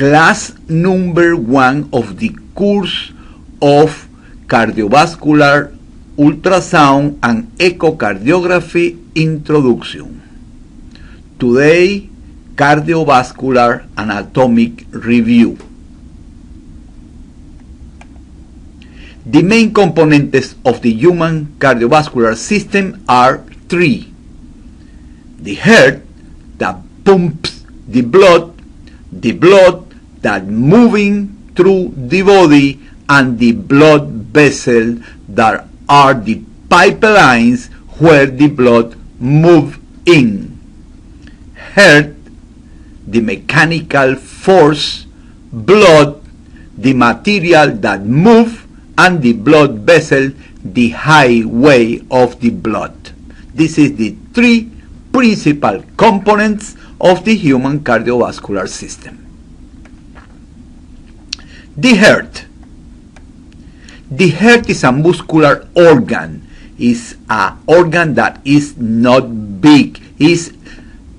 class number 1 of the course of cardiovascular ultrasound and echocardiography introduction. Today, cardiovascular anatomic review. The main components of the human cardiovascular system are three: the heart that pumps the blood that moving through the body, and the blood vessels that are the pipelines where the blood moves in. Heart, the mechanical force; blood, the material that moves; and the blood vessel, the highway of the blood. This is the three principal components of the human cardiovascular system. The heart. The heart is a muscular organ. It's an organ that is not big. It's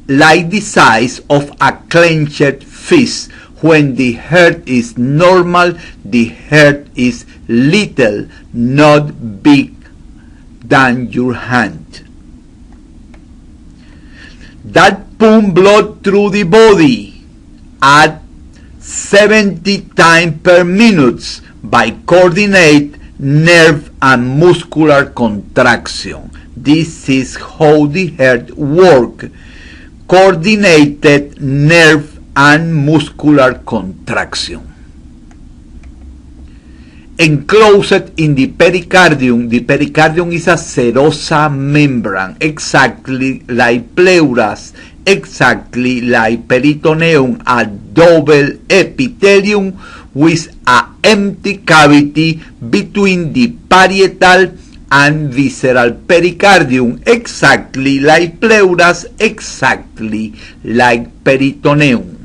like the size of a clenched fist. When the heart is normal, the heart is little, not big than your hand. That pump blood through the body at 70 times per minute by coordinate nerve and muscular contraction. This is how the heart works. Coordinated nerve and muscular contraction. Enclosed in the pericardium is a serosa membrane, exactly like pleuras, exactly like peritoneum, a double epithelium with an empty cavity between the parietal and visceral pericardium, exactly like pleuras, exactly like peritoneum.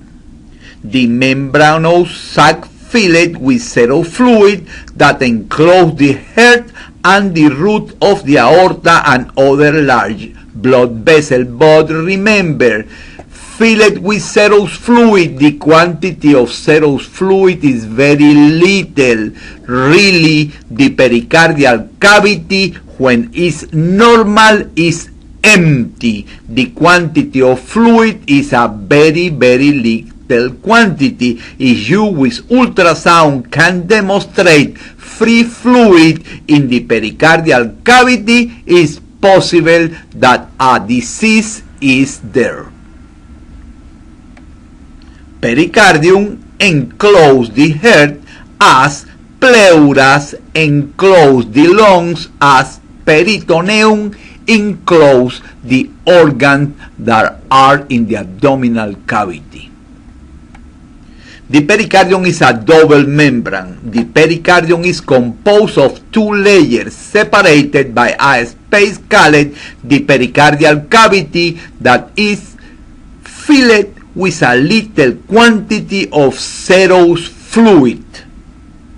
The membranous sac filled with serous fluid that enclose the heart and the root of the aorta and other large blood vessels. But remember, filled with serous fluid, the quantity of serous fluid is very little. Really, the pericardial cavity, when it's normal, is empty. The quantity of fluid is a very, very little quantity. If you with ultrasound can demonstrate free fluid in the pericardial cavity, it's possible that a disease is there. Pericardium enclose the heart as pleuras enclose the lungs, as peritoneum enclose the organs that are in the abdominal cavity. The pericardium is a double membrane. The pericardium is composed of two layers separated by a space called the pericardial cavity that is filled with a little quantity of serous fluid.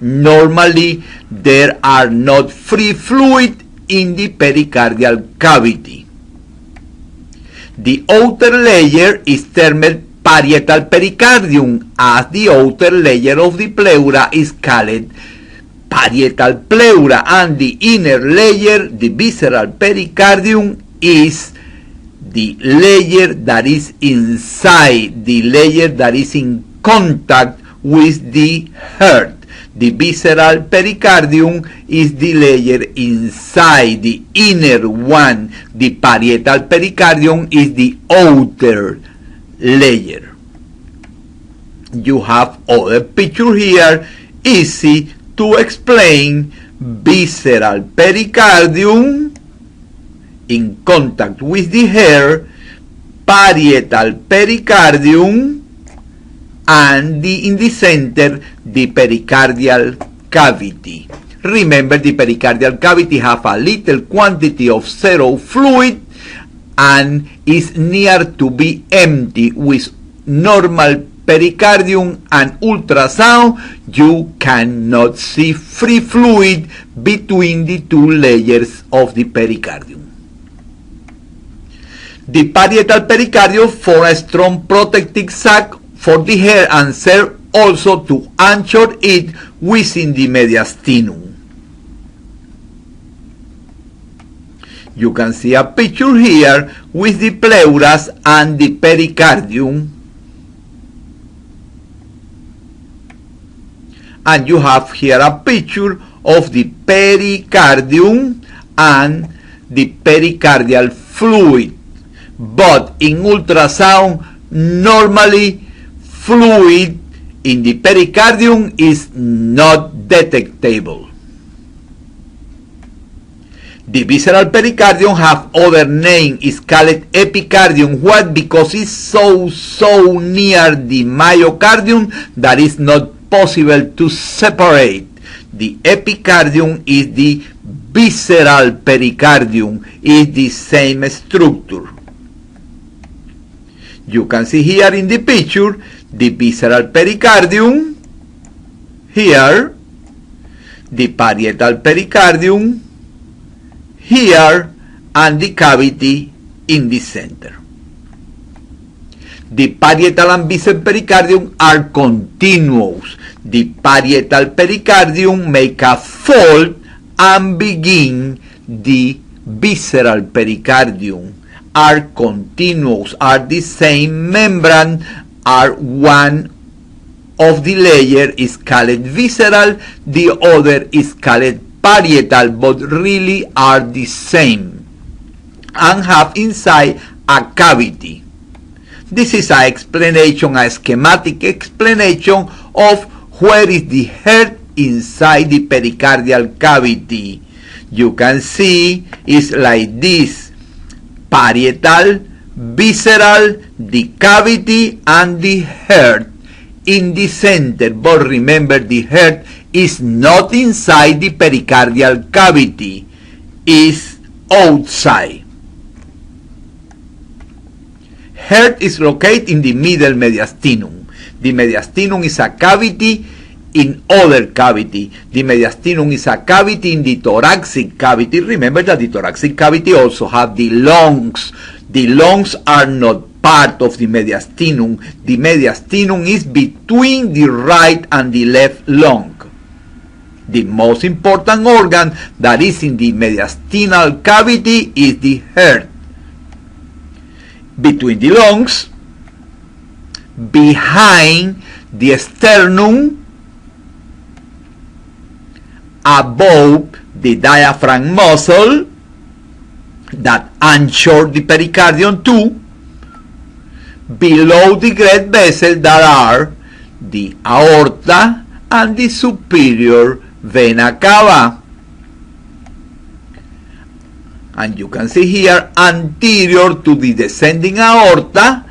Normally, there are not free fluid in the pericardial cavity. The outer layer is termed parietal pericardium, as the outer layer of the pleura is called parietal pleura, and the inner layer, the visceral pericardium, is the layer that is inside, the layer that is in contact with the heart. The visceral pericardium is the layer inside, the inner one. The parietal pericardium is the outer layer. You have other picture here, easy to explain. Visceral pericardium in contact with the hair, parietal pericardium, and in the center, the pericardial cavity. Remember, the pericardial cavity have a little quantity of serous fluid and is near to be empty. With normal pericardium and ultrasound, you cannot see free fluid between the two layers of the pericardium. The parietal pericardium forms a strong protective sac for the hair and serve also to anchor it within the mediastinum. You can see a picture here with the pleuras and the pericardium. And you have here a picture of the pericardium and the pericardial fluid. But in ultrasound, normally fluid in the pericardium is not detectable. The visceral pericardium have other name, is called epicardium. What? Because it's so near the myocardium that is not possible to separate. The epicardium is the visceral pericardium, is the same structure. You can see here in the picture the visceral pericardium here, the parietal pericardium here, and the cavity in the center. The parietal and visceral pericardium are continuous. The parietal pericardium make a fold and begin. The visceral pericardium are continuous, are the same membrane, are one of the layer is called visceral, the other is called parietal, but really are the same and have inside a cavity. This is an explanation, a schematic explanation of where is the heart inside the pericardial cavity. You can see it's like this: parietal, visceral, the cavity, and the heart in the center. But remember, the heart is not inside the pericardial cavity, is outside. Heart is located in the middle mediastinum. The mediastinum is a cavity in other cavity. The mediastinum is a cavity in the thoracic cavity. Remember that the thoracic cavity also have the lungs. The lungs are not part of the mediastinum. The mediastinum is between the right and the left lung. The most important organ that is in the mediastinal cavity is the heart. Between the lungs, behind the sternum, above the diaphragm muscle that anchor the pericardium too, below the great vessels that are the aorta and the superior vena cava. And you can see here anterior to the descending aorta,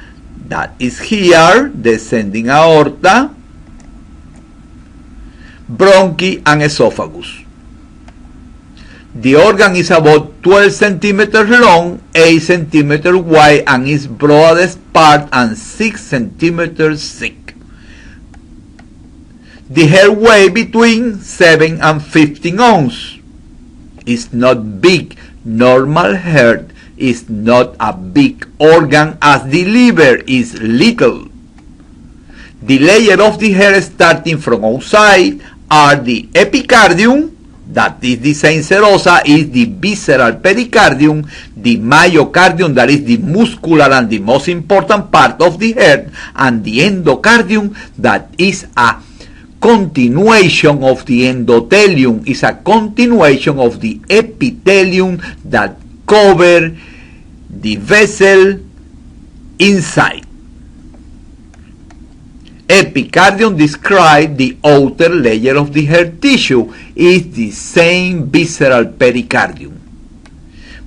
that is here, descending aorta, bronchi and esophagus. The organ is about 12 centimeters long, 8 centimeters wide, and its broadest part and 6 centimeters thick. The hair weighs between 7 and 15 ounces. It's not big. Normal heart is not a big organ as the liver is little. The layer of the hair starting from outside are the epicardium, that is the same serosa, is the visceral pericardium, the myocardium, that is the muscular and the most important part of the heart, and the endocardium, that is a continuation of the endothelium, is a continuation of the epithelium that cover the vessel inside. Epicardium describes the outer layer of the heart tissue, is the same visceral pericardium.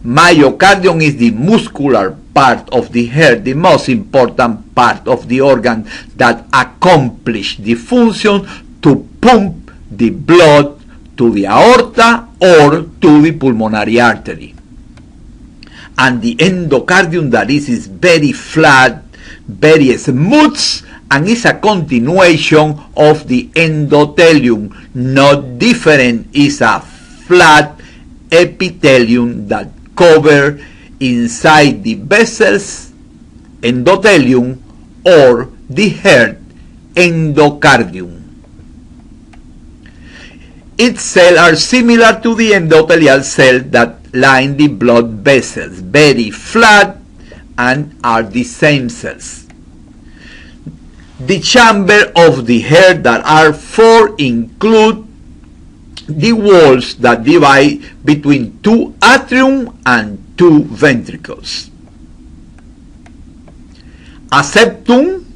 Myocardium is the muscular part of the heart, the most important part of the organ that accomplish the function to pump the blood to the aorta or to the pulmonary artery. And the endocardium, that is very flat, very smooth, and is a continuation of the endothelium, not different, is a flat epithelium that cover inside the vessels, endothelium, or the heart endocardium. Its cells are similar to the endothelial cells that line the blood vessels, very flat, and are the same cells. The chamber of the heart that are four include the walls that divide between two atrium and two ventricles. A septum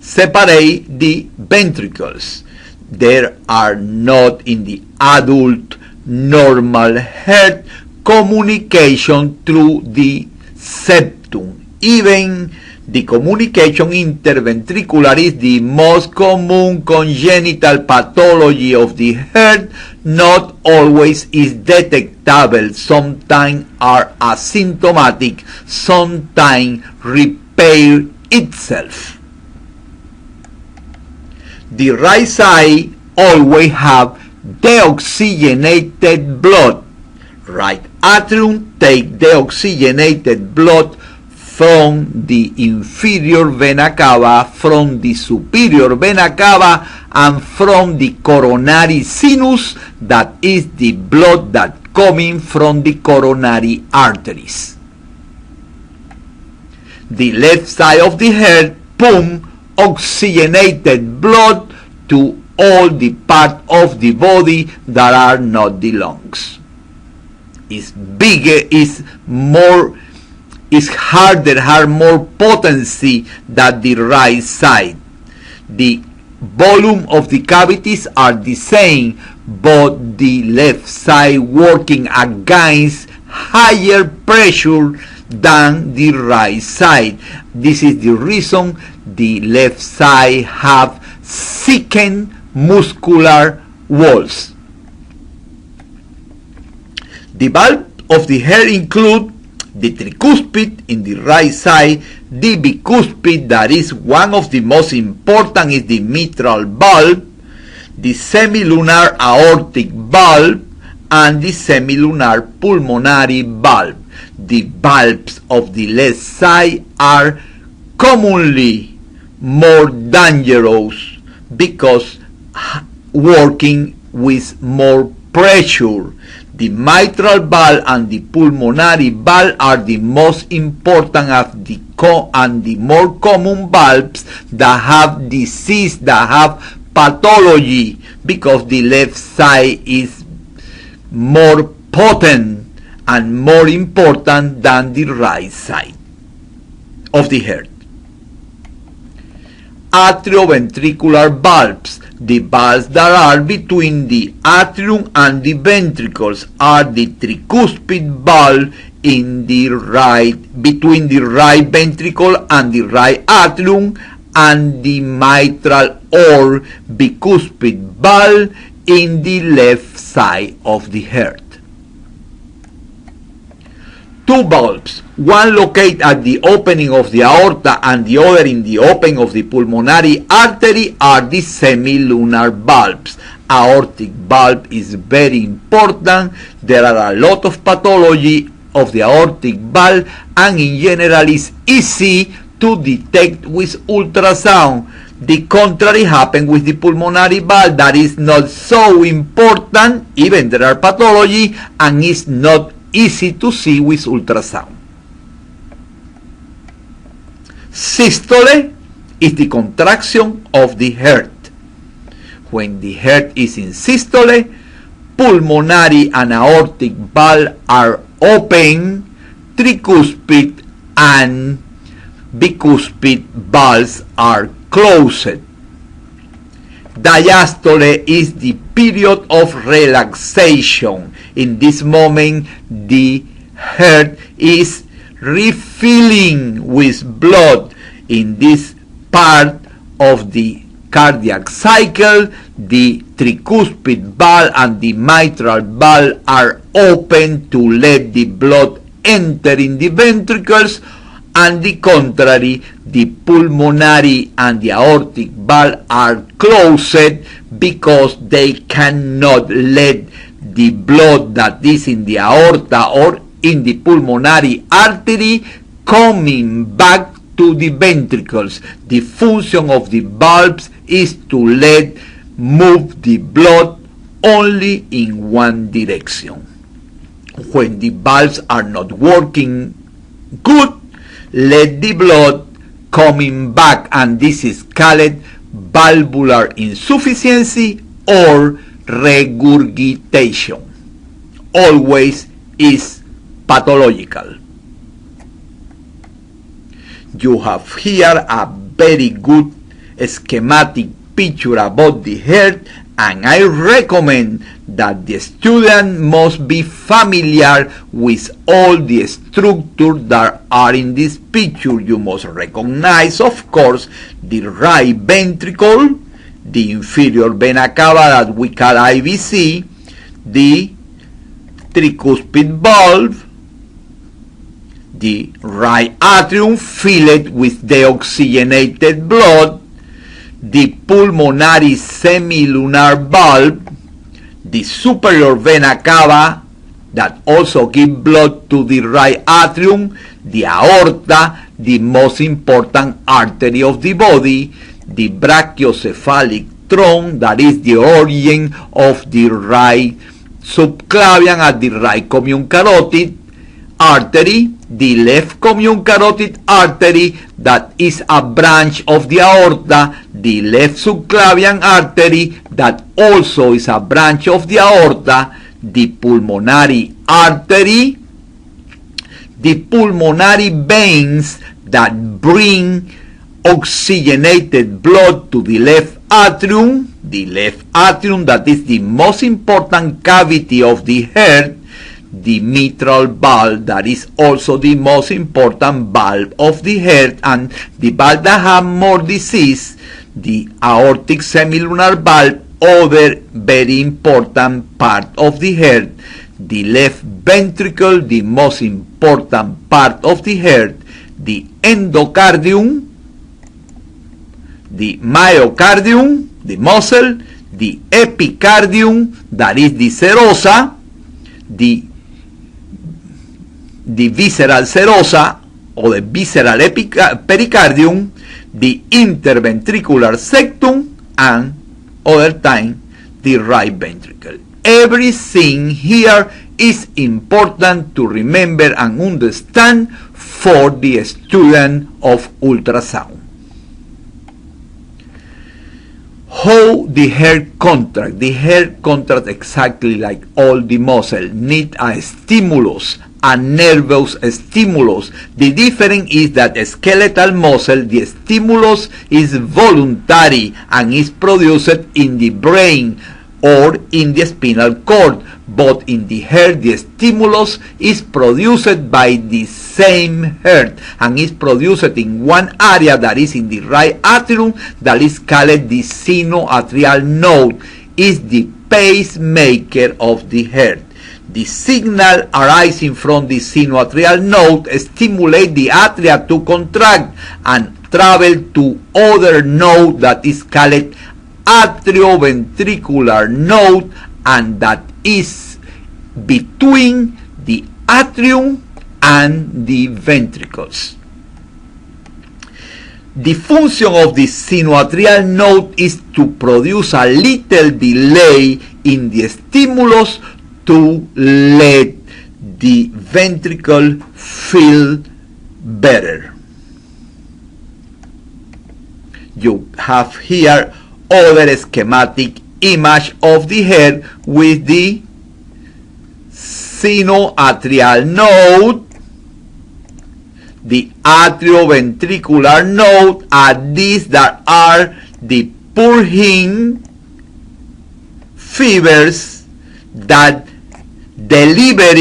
separates the ventricles. There are not in the adult normal heart communication through the septum. Even the communication interventricular is the most common congenital pathology of the heart. Not always is detectable. Sometimes are asymptomatic. Sometimes repair itself. The right side always have deoxygenated blood. Right atrium take deoxygenated blood from the inferior vena cava, from the superior vena cava, and from the coronary sinus, that is the blood that coming from the coronary arteries. The left side of the heart pump oxygenated blood to all the parts of the body that are not the lungs. It's bigger, it's harder, have more potency than the right side. The volume of the cavities are the same, but the left side working against higher pressure than the right side. This is the reason the left side have thickened muscular walls. The valve of the heart include the tricuspid in the right side, the bicuspid, that is one of the most important, is the mitral valve, the semilunar aortic valve, and the semilunar pulmonary valve. The valves of the left side are commonly more dangerous because working with more pressure. The mitral valve and the pulmonary valve are the most important of the and the more common valves that have disease, that have pathology, because the left side is more potent and more important than the right side of the heart. Atrioventricular valves. The valves that are between the atrium and the ventricles are the tricuspid valve in the right, between the right ventricle and the right atrium, and the mitral or bicuspid valve in the left side of the heart. Two valves, one located at the opening of the aorta and the other in the opening of the pulmonary artery, are the semilunar valves. Aortic valve is very important. There are a lot of pathology of the aortic valve, and in general is easy to detect with ultrasound. The contrary happens with the pulmonary valve, that is not so important, even there are pathology, and is not easy to see with ultrasound. Systole is the contraction of the heart. When the heart is in systole, pulmonary and aortic valve are open, tricuspid and bicuspid valves are closed. Diastole is the period of relaxation. In this moment, the heart is refilling with blood. In this part of the cardiac cycle, the tricuspid valve and the mitral valve are open to let the blood enter in the ventricles, and the contrary, the pulmonary and the aortic valve are closed because they cannot let the blood that is in the aorta or in the pulmonary artery coming back to the ventricles. The function of the valves is to let move the blood only in one direction. When the valves are not working good, let the blood coming back, and this is called valvular insufficiency or regurgitation. Always is pathological. You have here a very good schematic picture about the heart, and I recommend that the student must be familiar with all the structures that are in this picture. You must recognize, of course, the right ventricle, the inferior vena cava that we call IVC, the tricuspid valve, the right atrium filled with deoxygenated blood, the pulmonary semilunar valve, the superior vena cava that also give blood to the right atrium, the aorta, the most important artery of the body, the brachiocephalic trunk, that is the origin of the right subclavian at the right commune carotid artery, the left commune carotid artery that is a branch of the aorta, the left subclavian artery that also is a branch of the aorta, the pulmonary artery, the pulmonary veins that bring oxygenated blood to the left atrium that is the most important cavity of the heart, the mitral valve that is also the most important valve of the heart, and the valve that have more disease, the aortic semilunar valve, other very important part of the heart, the left ventricle, the most important part of the heart, the endocardium, the myocardium, the muscle, the epicardium, that is the serosa, the visceral serosa or the visceral pericardium, the interventricular septum, and other time the right ventricle. Everything here is important to remember and understand for the student of ultrasound. How the heart contract? The heart contracts exactly like all the muscle, need a stimulus, a nervous stimulus. The difference is that a skeletal muscle, the stimulus is voluntary and is produced in the brain or in the spinal cord, but in the heart the stimulus is produced by the same heart and is produced in one area, that is in the right atrium, that is called the sinoatrial node, is the pacemaker of the heart. The signal arising from the sinoatrial node stimulate the atria to contract and travel to other node that is called atrioventricular node, and that is between the atrium and the ventricles. The function of the sinoatrial node is to produce a little delay in the stimulus to let the ventricle feel better. You have here other schematic image of the head with the sinoatrial node, the atrioventricular node, and these that are the Purkinje fibers that deliver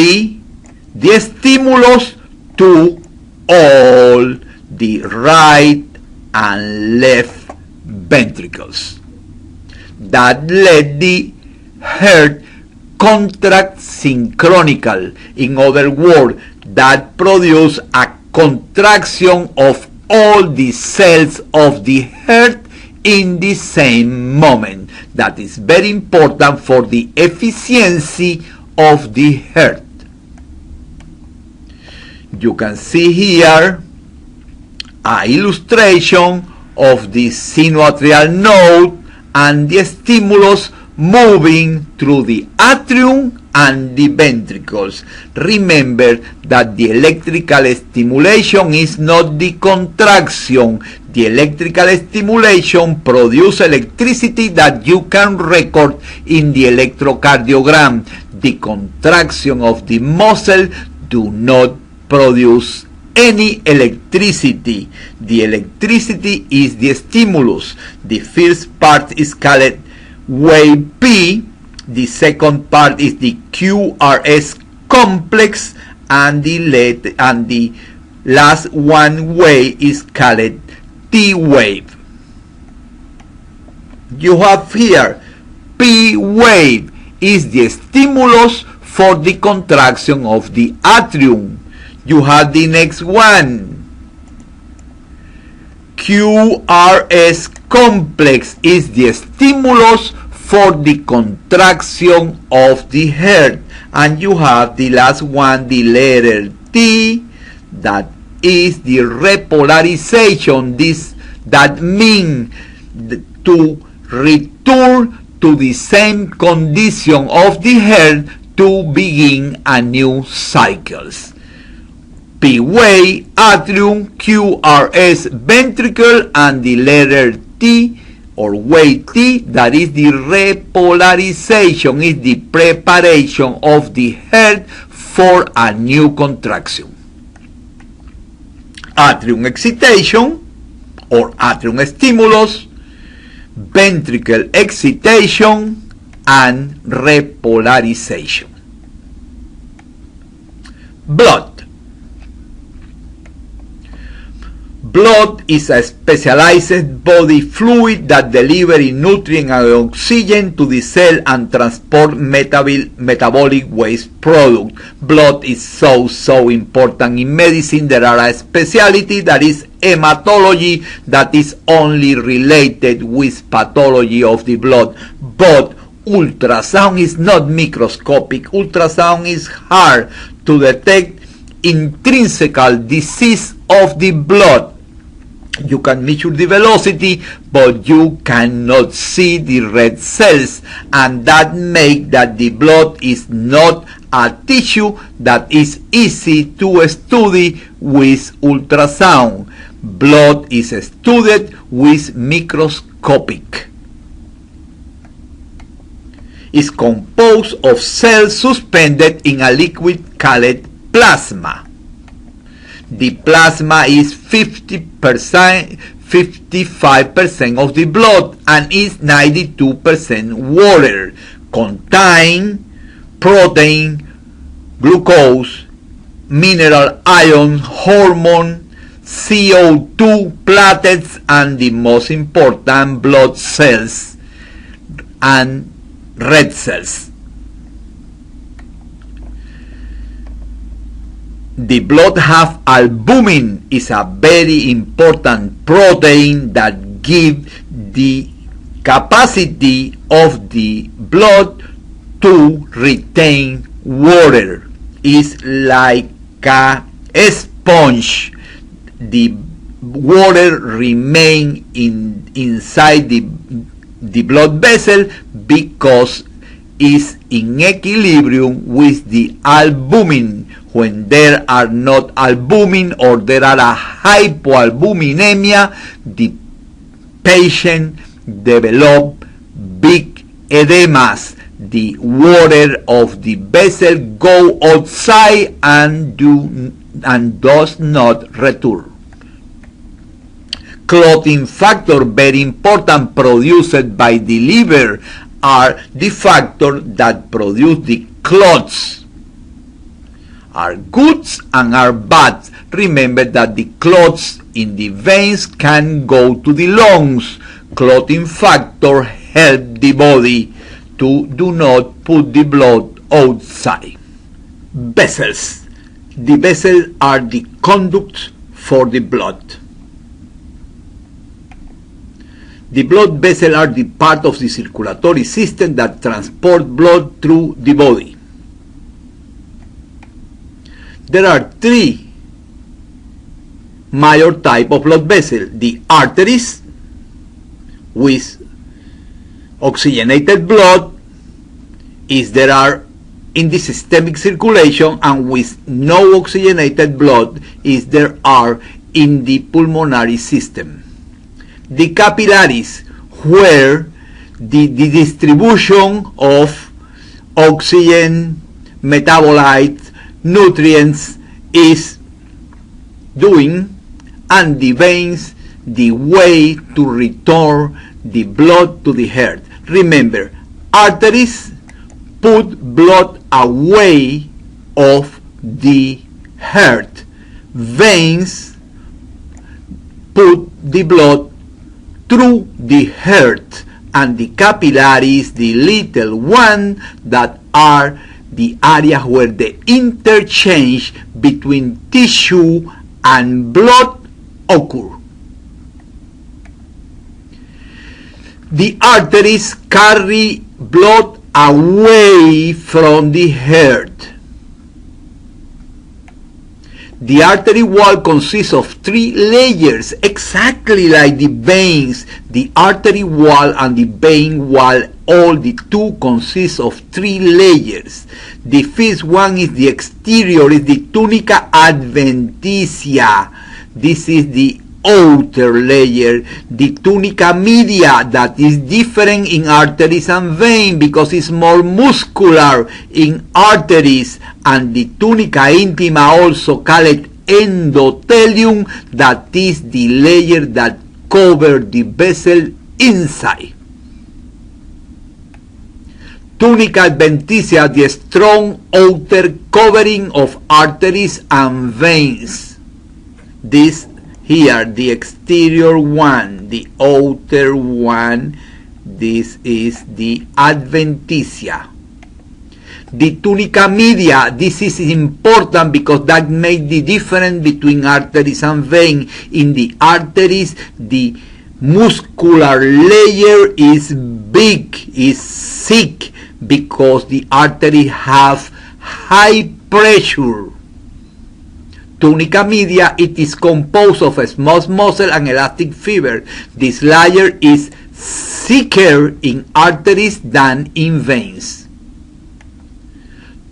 the stimulus to all the right and left ventricles that let the heart contract synchronically. In other words, that produce a contraction of all the cells of the heart in the same moment. That is very important for the efficiency of the heart. You can see here an illustration of the sinoatrial node and the stimulus moving through the atrium and the ventricles. Remember that the electrical stimulation is not the contraction. The electrical stimulation produces electricity that you can record in the electrocardiogram. The contraction of the muscle do not produce any electricity. The electricity is the stimulus. The first part is called wave P. The second part is the QRS complex, and the last one wave is called T wave. You have here P wave is the stimulus for the contraction of the atrium. You have the next one. QRS complex is the stimulus for the contraction of the heart. And you have the last one, the letter T, that is the repolarization. That means to return to the same condition of the heart to begin a new cycles. P wave, atrium, QRS, ventricle, and the letter T or wave T, that is the repolarization, is the preparation of the heart for a new contraction. Atrium excitation or atrium stimulus, ventricle excitation, and repolarization. Blood. Blood is a specialized body fluid that delivers nutrient and oxygen to the cell and transport metabolic waste product. Blood is so important in medicine. There are a specialty that is hematology that is only related with pathology of the blood. But ultrasound is not microscopic. Ultrasound is hard to detect intrinsic disease of the blood. You can measure the velocity, but you cannot see the red cells, and that makes that the blood is not a tissue that is easy to study with ultrasound. Blood is studied with microscopic. It's composed of cells suspended in a liquid called plasma. The plasma is 55% of the blood and is 92% water. Contain protein, glucose, mineral ion, hormone, CO2, platelets, and the most important, blood cells and red cells. The blood have albumin, is a very important protein that gives the capacity of the blood to retain water. It's like a sponge. The water remain inside the blood vessel because it's in equilibrium with the albumin. When there are not albumin or there are a hypoalbuminemia, the patient develop big edemas. The water of the vessel go outside and does not return. Clotting factor, very important, produced by the liver, are the factor that produce the clots. Are goods and are bad. Remember that the clots in the veins can go to the lungs. Clotting factor help the body to do not put the blood outside. Vessels. The vessels are the conduits for the blood. The blood vessels are the part of the circulatory system that transport blood through the body. There are three major types of blood vessels: the arteries, with oxygenated blood is there are in the systemic circulation, and with no oxygenated blood is there are in the pulmonary system. The capillaries, where the distribution of oxygen, metabolites, nutrients is doing, and the veins, the way to return the blood to the heart. Remember, arteries put blood away of the heart. Veins put the blood through the heart, and the capillaries, the little one that are the areas where the interchange between tissue and blood occur. The arteries carry blood away from the heart. The artery wall consists of 3 layers, exactly like the veins. The artery wall and the vein wall, all the two consist of 3 layers. The first one is the exterior, is the tunica adventitia. This is the outer layer. The tunica media, that is different in arteries and veins because it's more muscular in arteries, and the tunica intima, also called endothelium, that is the layer that covers the vessel inside. Tunica adventitia, the strong outer covering of arteries and veins. This here, the exterior one, the outer one, this is the adventitia. The tunica media, this is important because that makes the difference between arteries and veins. In the arteries, the muscular layer is big, is thick, because the arteries have high pressure. Tunica media, it is composed of smooth muscle and elastic fiber. This layer is thicker in arteries than in veins.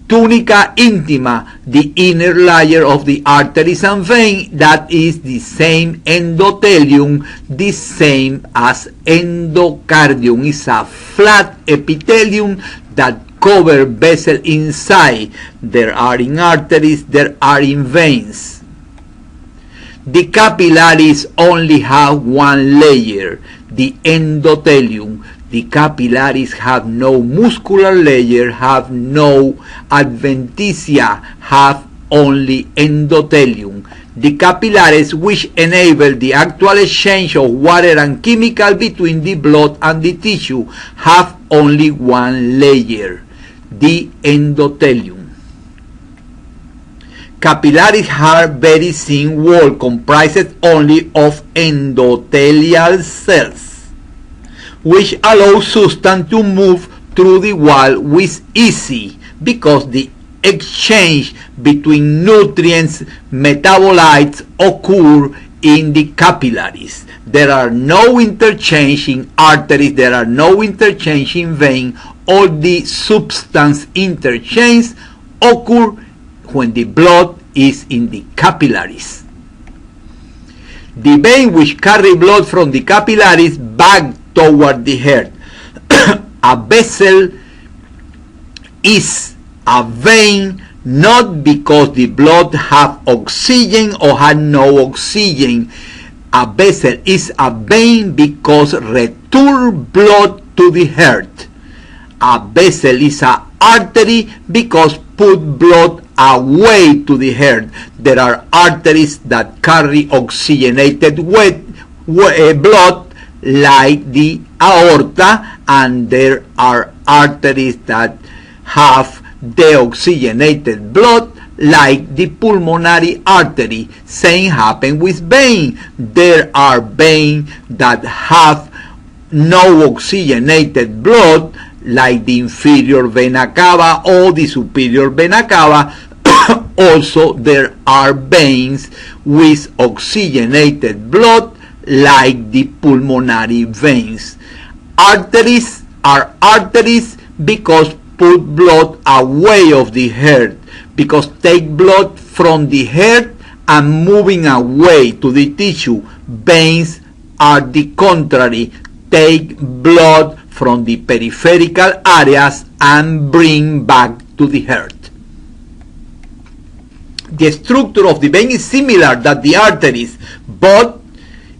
Tunica intima, the inner layer of the arteries and veins, that is the same endothelium, the same as endocardium. It's a flat epithelium that cover vessel inside. There are in arteries, there are in veins. The capillaries only have one layer, the endothelium. The capillaries have no muscular layer, have no adventitia, have only endothelium. The capillaries, which enable the actual exchange of water and chemical between the blood and the tissue, have only one layer, the endothelium. Capillaries have very thin wall comprised only of endothelial cells, which allow substance to move through the wall with ease, because the exchange between nutrients, metabolites occur in the capillaries. There are no interchange in arteries, there are no interchange in veins. All the substance interchange occur when the blood is in the capillaries. The vein which carry blood from the capillaries back toward the heart. A vessel is a vein not because the blood have oxygen or had no oxygen. A vessel is a vein because return blood to the heart. A vessel is an artery because put blood away to the heart. There are arteries that carry oxygenated blood, like the aorta, and there are arteries that have deoxygenated blood, like the pulmonary artery. Same happen with vein. There are veins that have no oxygenated blood, like the inferior vena cava or the superior vena cava. Also, there are veins with oxygenated blood, like the pulmonary veins. Arteries are arteries because put blood away of the heart, because take blood from the heart and moving away to the tissue. Veins are the contrary, take blood from the peripheral areas and bring back to the heart. The structure of the vein is similar that the arteries, but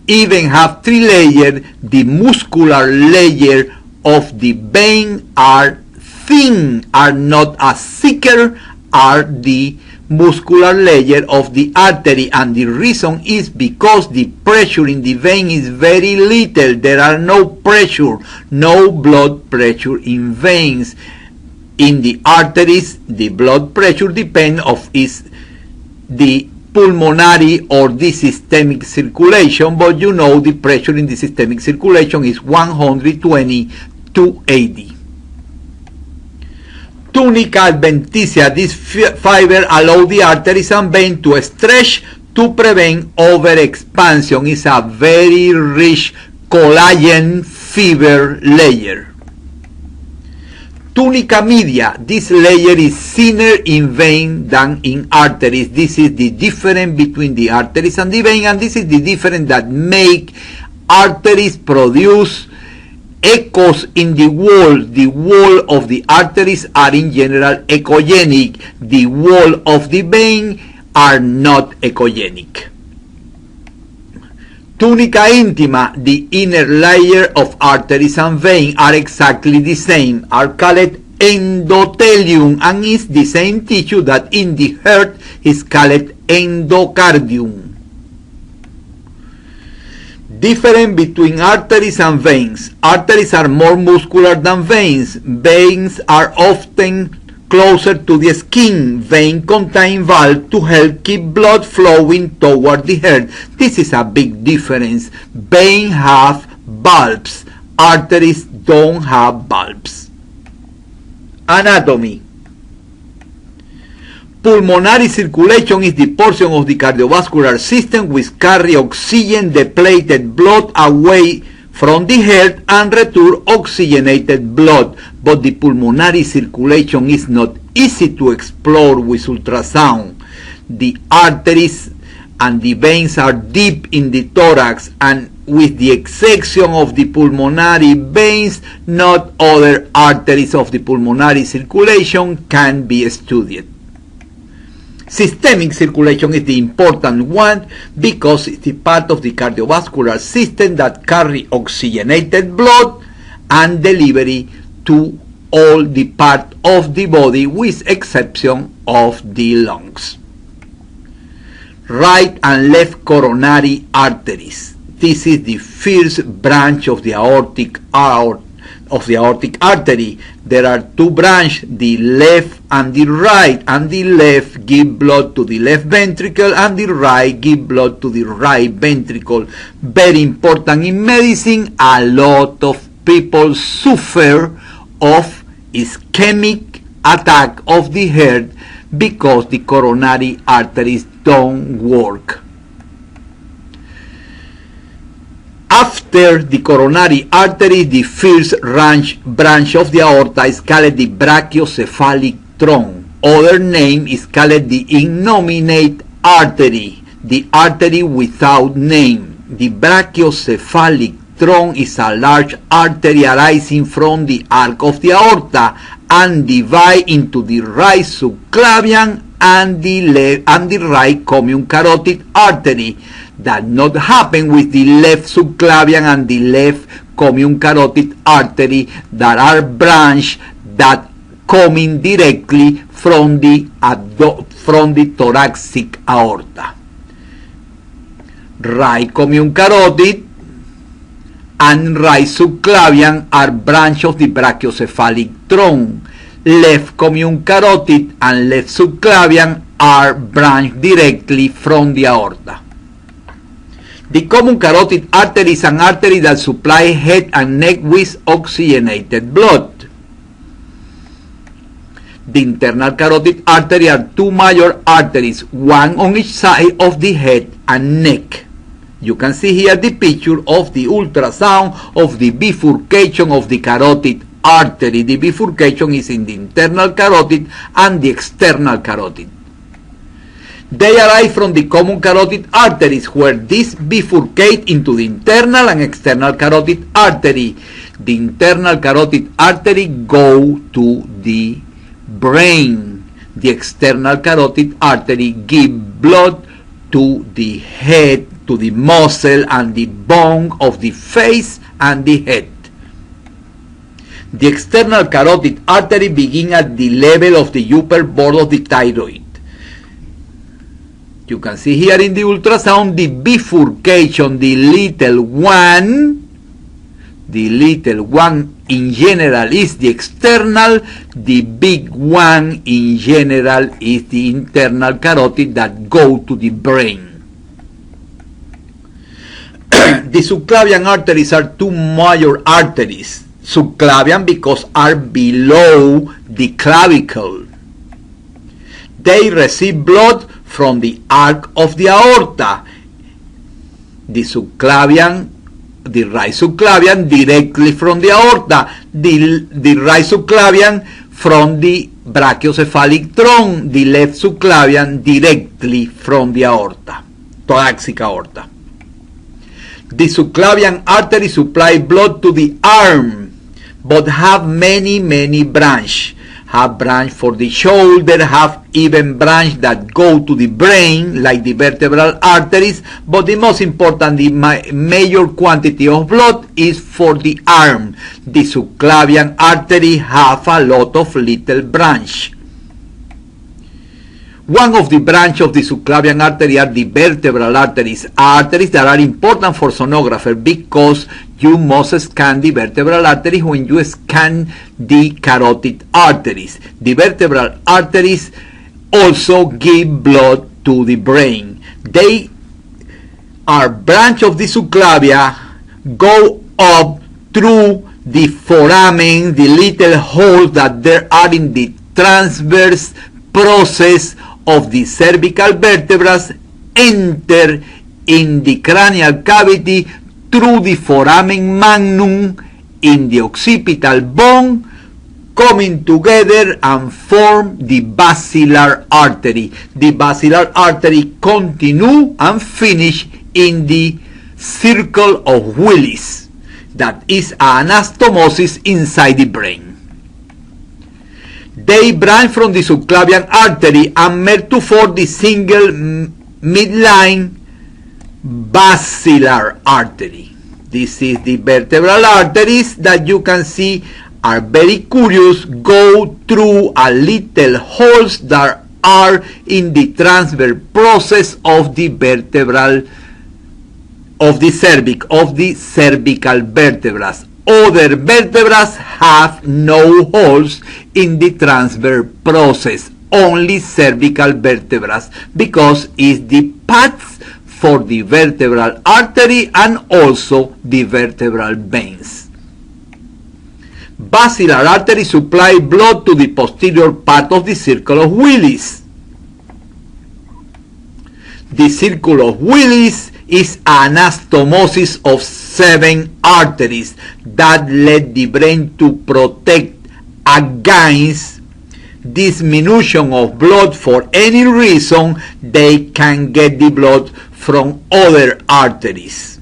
even have three layers. The muscular layer of the vein are thin, are not as thicker are the muscular layer of the artery, and the reason is because the pressure in the vein is very little. There are no pressure, no blood pressure in veins. In the arteries, the blood pressure depends of is the pulmonary or the systemic circulation, but you know the pressure in the systemic circulation is 120 to 80. Tunica adventitia, this fiber allow the arteries and veins to stretch to prevent overexpansion. It's a very rich collagen fiber layer. Tunica media, this layer is thinner in vein than in arteries. This is the difference between the arteries and the vein, and this is the difference that make arteries produce echoes in the wall. The wall of the arteries are in general echogenic. The wall of the vein are not echogenic. Tunica intima, the inner layer of arteries and veins are exactly the same, are called endothelium, and is the same tissue that in the heart is called endocardium. Difference between arteries and veins. Arteries are more muscular than veins. Veins are often closer to the skin. Veins contain valves to help keep blood flowing toward the heart. This is a big difference. Veins have valves. Arteries don't have valves. Anatomy. Pulmonary circulation is the portion of the cardiovascular system which carry oxygen depleted blood away from the heart and return oxygenated blood, but the pulmonary circulation is not easy to explore with ultrasound. The arteries and the veins are deep in the thorax, and with the exception of the pulmonary veins, not other arteries of the pulmonary circulation can be studied. Systemic circulation is the important one because it's the part of the cardiovascular system that carry oxygenated blood and delivery to all the parts of the body with exception of the lungs. Right and left coronary arteries. This is the first branch of the aortic artery. There are two branches, the left and the right, and the left give blood to the left ventricle and the right give blood to the right ventricle. Very important in medicine. A lot of people suffer of ischemic attack of the heart because the coronary arteries don't work. After the coronary artery, the first branch of the aorta is called the brachiocephalic trunk. Other name is called the innominate artery, the artery without name. The brachiocephalic trunk is a large artery arising from the arc of the aorta and divide into the right subclavian and the right common carotid artery. That not happen with the left subclavian and the left common carotid artery that are branch that coming directly from the thoracic aorta. Right common carotid and right subclavian are branch of the brachiocephalic trunk. Left common carotid and left subclavian are branch directly from the aorta. The common carotid artery is an artery that supplies head and neck with oxygenated blood. The internal carotid artery are two major arteries, one on each side of the head and neck. You can see here the picture of the ultrasound of the bifurcation of the carotid artery. The bifurcation is in the internal carotid and the external carotid. They arise from the common carotid arteries, where these bifurcate into the internal and external carotid artery. The internal carotid artery go to the brain. The external carotid artery give blood to the head, to the muscle and the bone of the face and the head. The external carotid artery begin at the level of the upper board of the thyroid. You can see here in the ultrasound the bifurcation, the little one in general is the external, the big one in general is the internal carotid that go to the brain. The subclavian arteries are two major arteries. Subclavian because are below the clavicle. They receive blood from the arc of the aorta. The right subclavian directly from the aorta. The right subclavian from the brachiocephalic trunk. The left subclavian directly from the aorta, thoracic aorta. The subclavian artery supply blood to the arm, but have many branches. Have branch for the shoulder, have even branch that go to the brain, like the vertebral arteries, but the most important, the major quantity of blood is for the arm. The subclavian artery have a lot of little branch. One of the branches of the subclavian artery are the vertebral arteries that are important for sonographer because you must scan the vertebral arteries when you scan the carotid arteries. The vertebral arteries also give blood to the brain. They are branch of the subclavia, go up through the foramen, the little holes that there are in the transverse process of the cervical vertebrae, enter in the cranial cavity through the foramen magnum in the occipital bone, coming together and form the basilar artery. The basilar artery continue and finish in the circle of Willis, that is anastomosis inside the brain. They branch from the subclavian artery and merge to form the single midline basilar artery. This is the vertebral arteries that you can see are very curious, go through a little holes that are in the transverse process of the vertebral of the cervical vertebrae. Other vertebrae have no holes in the transverse process, only cervical vertebrae, because it's the path for the vertebral artery and also the vertebral veins. Basilar artery supply blood to the posterior part of the circle of Willis. The circle of Willis is anastomosis of 7 arteries that let the brain to protect against diminution of blood for any reason. They can get the blood from other arteries.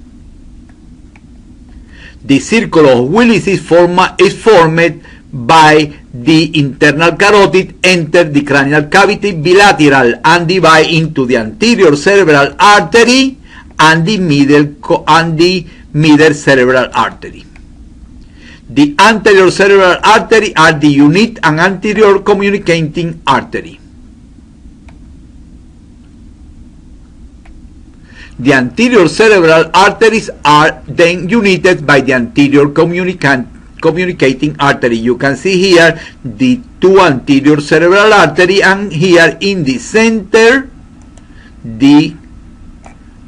The circle of Willis is formed by the internal carotid, enter the cranial cavity bilateral and divide into the anterior cerebral artery and the middle cerebral artery. The anterior cerebral artery are the unit and anterior communicating artery. The anterior cerebral arteries are then united by the anterior communicating artery. You can see here the 2 anterior cerebral artery, and here in the center the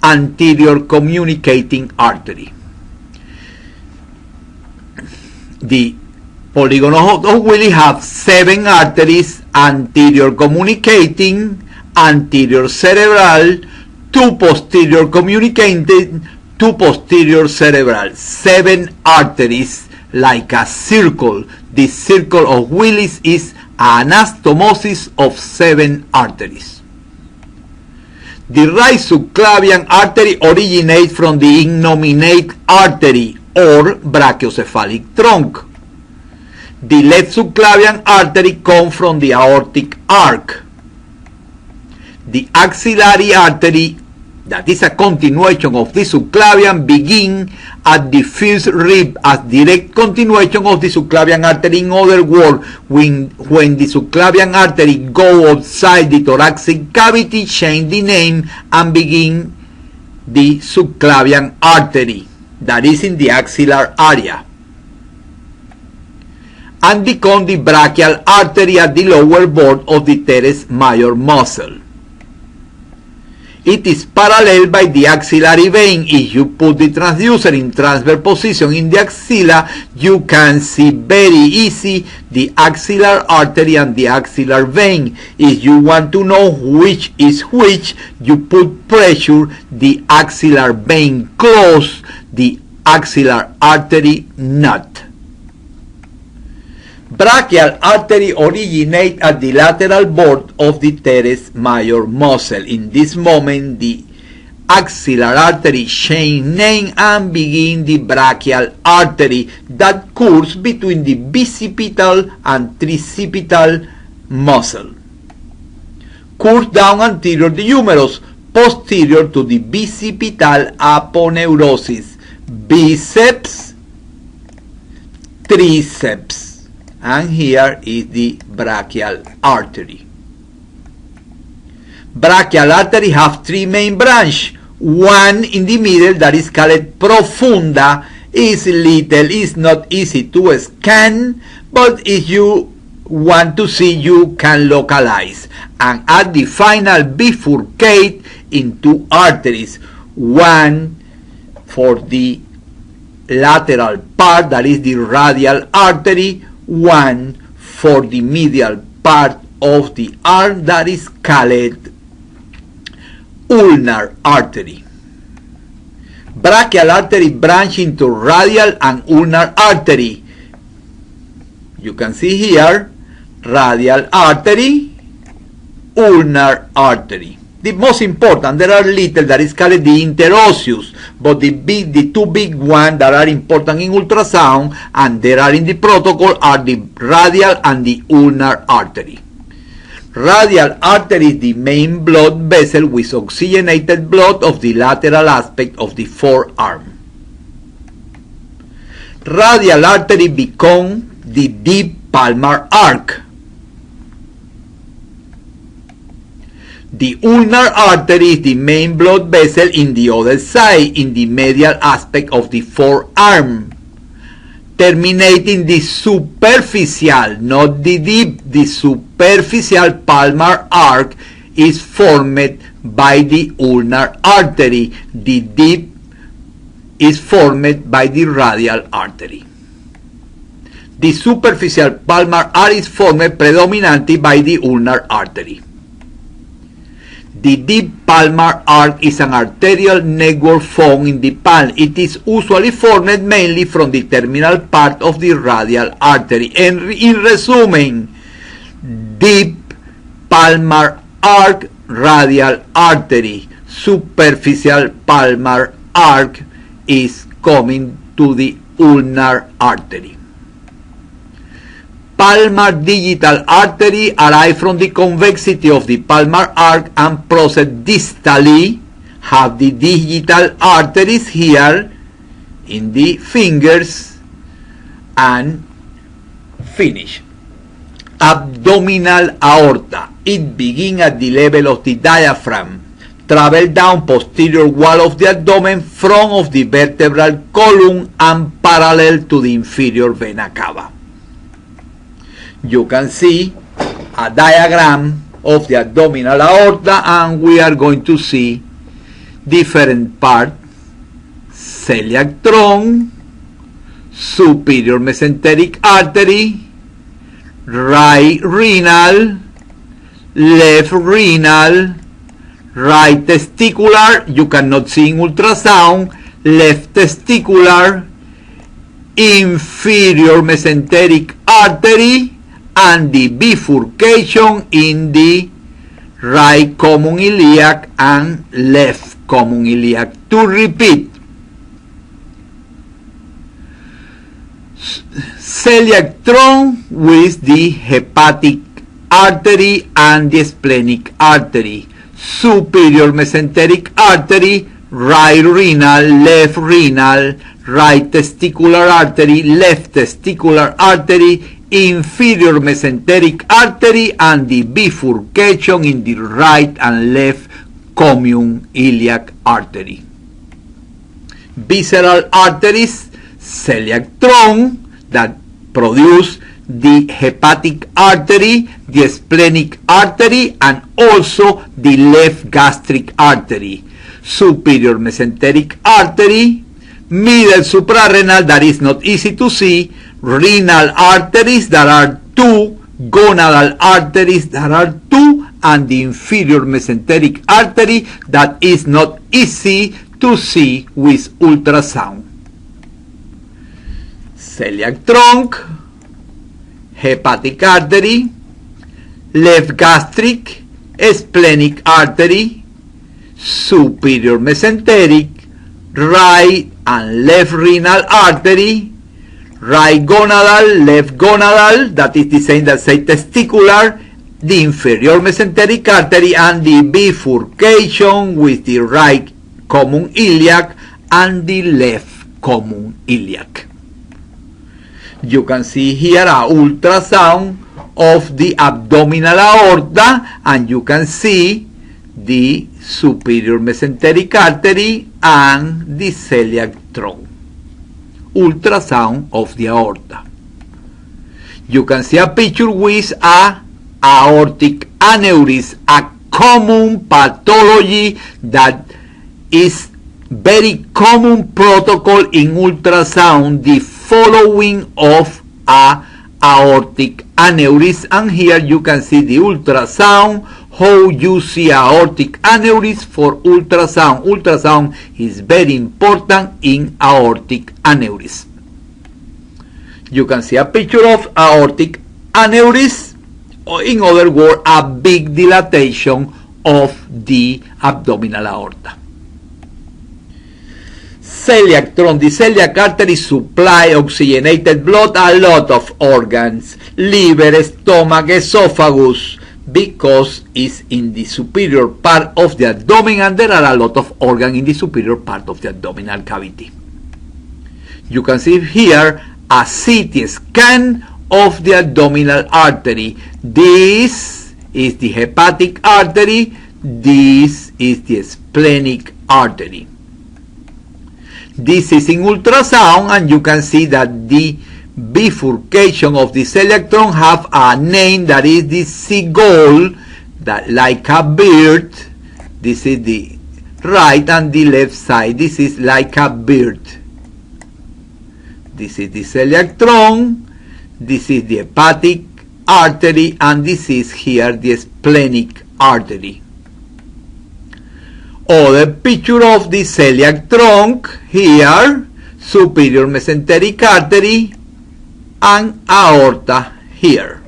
anterior communicating artery. The polygon of Willis have 7 arteries: anterior communicating, anterior cerebral, two posterior communicating to posterior cerebral, 7 arteries like a circle. The circle of Willis is anastomosis of 7 arteries. The right subclavian artery originates from the innominate artery or brachiocephalic trunk. The left subclavian artery comes from the aortic arc. The axillary artery, that is a continuation of the subclavian, begin at the first rib as direct continuation of the subclavian artery. In other words, when the subclavian artery go outside the thoracic cavity, change the name and begin the subclavian artery, that is in the axillary area, and become the brachial artery at the lower border of the teres major muscle. It is parallel by the axillary vein. If you put the transducer in transverse position in the axilla, you can see very easy the axillary artery and the axillary vein. If you want to know which is which, you put pressure the axillary vein close the axillary artery not. Brachial artery originate at the lateral border of the teres major muscle. In this moment, the axillary artery change name and begin the brachial artery that course between the bicipital and tricipital muscle. Course down anterior the humerus, posterior to the bicipital aponeurosis, biceps, triceps. And here is the brachial artery. Brachial artery have 3 main branches. One in the middle that is called profunda, is little, is not easy to scan, but if you want to see, you can localize. And at the final bifurcate in 2 arteries, one for the lateral part, that is the radial artery, one for the medial part of the arm, that is called ulnar artery. Brachial artery branch into radial and ulnar artery. You can see here radial artery, ulnar artery. The most important, there are little that is called the interosseous, but the 2 big ones that are important in ultrasound and there are in the protocol are the radial and the ulnar artery. Radial artery is the main blood vessel with oxygenated blood of the lateral aspect of the forearm. Radial artery become the deep palmar arc. The ulnar artery is the main blood vessel in the other side, in the medial aspect of the forearm, terminating the superficial, not the deep, the superficial palmar arc is formed by the ulnar artery. The deep is formed by the radial artery. The superficial palmar arc is formed predominantly by the ulnar artery. The deep palmar arc is an arterial network found in the palm. It is usually formed mainly from the terminal part of the radial artery. And in resume, deep palmar arc, radial artery, superficial palmar arc is coming to the ulnar artery. Palmar digital artery arrive from the convexity of the palmar arc and proceed distally, have the digital arteries here in the fingers and finish. Abdominal aorta, it begins at the level of the diaphragm, travel down posterior wall of the abdomen, front of the vertebral column and parallel to the inferior vena cava. You can see a diagram of the abdominal aorta and we are going to see different parts: celiac trunk, superior mesenteric artery, right renal, left renal, right testicular, you cannot see in ultrasound, left testicular, inferior mesenteric artery, and the bifurcation in the right common iliac and left common iliac. To repeat, celiac trunk with the hepatic artery and the splenic artery, superior mesenteric artery, right renal, left renal, right testicular artery, left testicular artery, inferior mesenteric artery, and the bifurcation in the right and left common iliac artery. Visceral arteries, celiac trunk that produce the hepatic artery, the splenic artery, and also the left gastric artery. Superior mesenteric artery, middle suprarenal that is not easy to see, renal arteries that are 2, gonadal arteries that are 2, and the inferior mesenteric artery that is not easy to see with ultrasound. Celiac trunk, hepatic artery, left gastric, splenic artery, superior mesenteric, right and left renal artery, right gonadal, left gonadal, that is the same that say testicular, the inferior mesenteric artery, and the bifurcation with the right common iliac and the left common iliac. You can see here a ultrasound of the abdominal aorta, and you can see the superior mesenteric artery and the celiac trunk. Ultrasound of the aorta. You can see a picture with a aortic aneurysm, a common pathology that is very common protocol in ultrasound, the following of a aortic aneurysm. And here you can see the ultrasound, how you see aortic aneurysm for ultrasound. Ultrasound is very important in aortic aneurysm. You can see a picture of aortic aneurysm, or in other words, a big dilatation of the abdominal aorta. Celiac trunk. The celiac artery supply oxygenated blood a lot of organs, liver, stomach, esophagus, because it's in the superior part of the abdomen, and there are a lot of organs in the superior part of the abdominal cavity. You can see here a CT scan of the abdominal artery. This is the hepatic artery, this is the splenic artery. This is in ultrasound, and you can see that the bifurcation of the celiac trunk have a name, that is the seagull, that like a bird. This is the right and the left side. This is like a bird. This is the celiac trunk, this is the hepatic artery, and this is here the splenic artery. Other picture of the celiac trunk here, superior mesenteric artery and aorta here.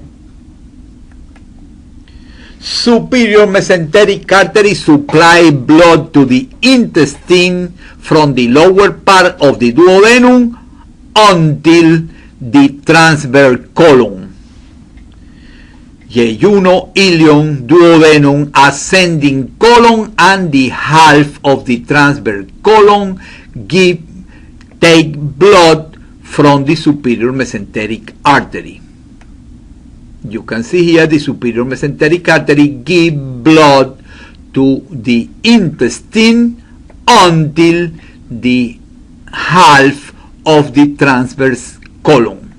Superior mesenteric artery supply blood to the intestine from the lower part of the duodenum until the transverse colon. Jejunum, ileum, duodenum, ascending colon, and the half of the transverse colon take blood from the superior mesenteric artery. You can see here the superior mesenteric artery give blood to the intestine until the half of the transverse colon.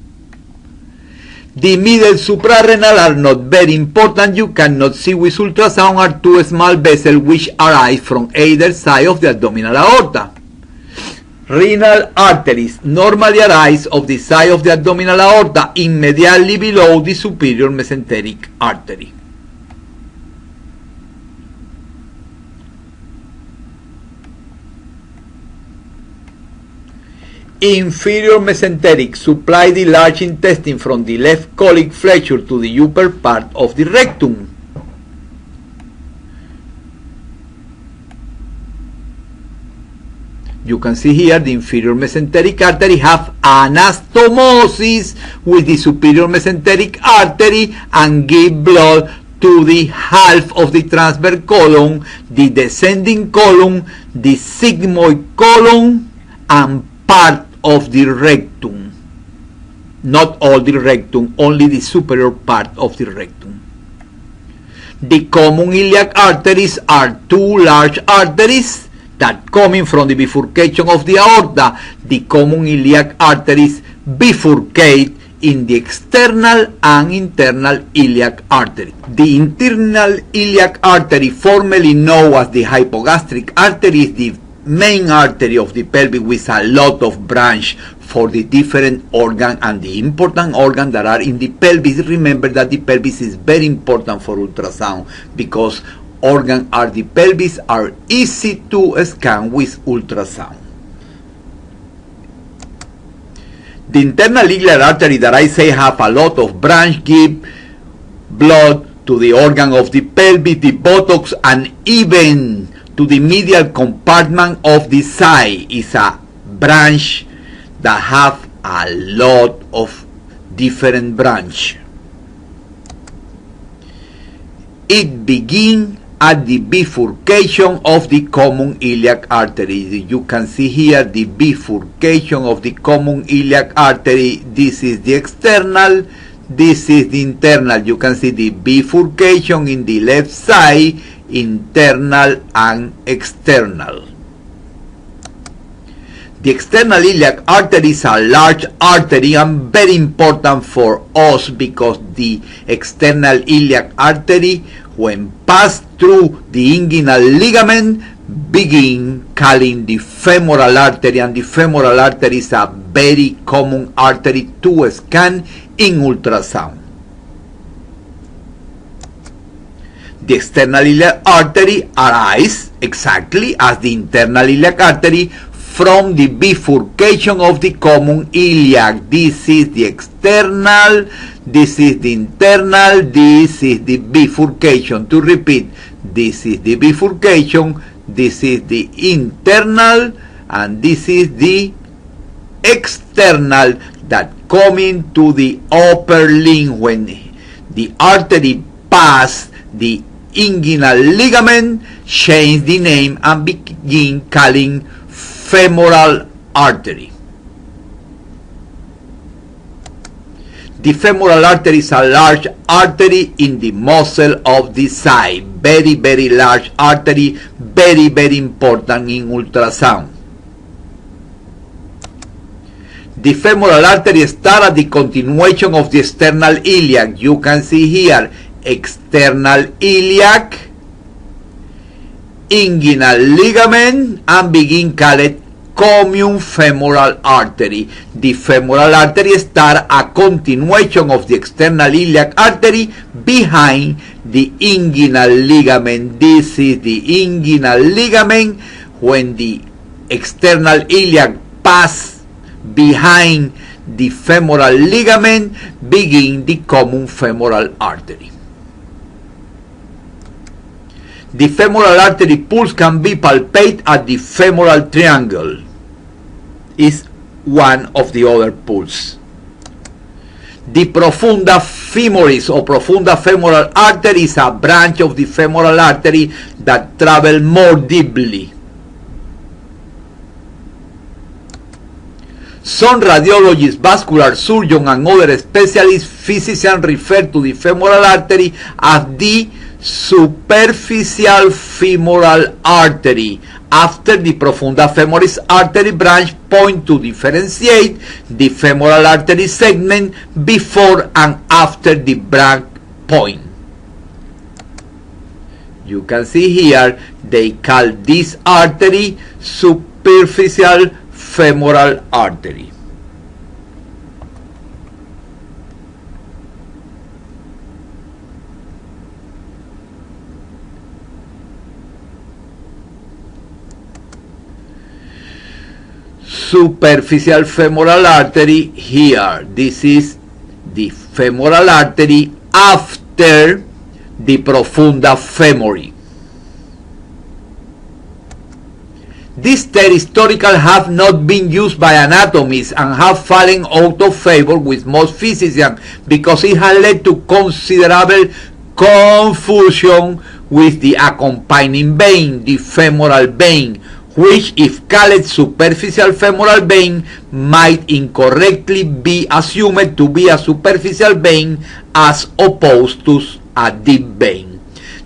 The middle suprarenal are not very important. You cannot see with ultrasound, are two small vessels which arise from either side of the abdominal aorta. Renal arteries normally arise of the side of the abdominal aorta immediately below the superior mesenteric artery. Inferior mesenteric supply the large intestine from the left colic flexure to the upper part of the rectum. You can see here the inferior mesenteric artery have anastomosis with the superior mesenteric artery and give blood to the half of the transverse colon, the descending colon, the sigmoid colon, and part of the rectum. Not all the rectum, only the superior part of the rectum. The common iliac arteries are two large arteries that coming from the bifurcation of the aorta. The common iliac arteries bifurcate in the external and internal iliac artery. The internal iliac artery, formerly known as the hypogastric artery, is the main artery of the pelvis with a lot of branch for the different organ and the important organ that are in the pelvis. Remember that the pelvis is very important for ultrasound because organ are the pelvis are easy to scan with ultrasound. The internal iliac artery that I say have a lot of branch, give blood to the organ of the pelvis, the buttocks, and even to the medial compartment of the thigh. Is a branch that have a lot of different branch. It begins at the bifurcation of the common iliac artery. You can see here the bifurcation of the common iliac artery. This is the external, this is the internal. You can see the bifurcation in the left side, internal and external. The external iliac artery is a large artery and very important for us because the external iliac artery, when passed through the inguinal ligament, begin calling the femoral artery, and the femoral artery is a very common artery to scan in ultrasound. The external iliac artery arises exactly as the internal iliac artery from the bifurcation of the common iliac. This is the external, this is the internal, this is the bifurcation. To repeat, this is the bifurcation, this is the internal, and this is the external that coming to the upper limb when the artery pass the inguinal ligament, change the name and begin calling femoral artery. The femoral artery is a large artery in the muscle of the thigh. Very, very large artery, very, very important in ultrasound. The femoral artery starts at the continuation of the external iliac. You can see here external iliac, inguinal ligament, and begin called common femoral artery. The femoral artery starts a continuation of the external iliac artery behind the inguinal ligament. This is the inguinal ligament. When the external iliac pass behind the femoral ligament, begin the common femoral artery. The femoral artery pulse can be palpated at the femoral triangle. Is one of the other pulse. The profunda femoris or profunda femoral artery is a branch of the femoral artery that travels more deeply. Some radiologists, vascular surgeons, and other specialist physicians refer to the femoral artery as the superficial femoral artery, after the profunda femoris artery branch point to differentiate the femoral artery segment before and after the branch point. You can see here they call this artery superficial femoral artery. superficial femoral artery here. This is the femoral artery after the profunda femori. These tests historically have not been used by anatomists and have fallen out of favor with most physicians because it has led to considerable confusion with the accompanying vein, the femoral vein, which, if called superficial femoral vein, might incorrectly be assumed to be a superficial vein as opposed to a deep vein.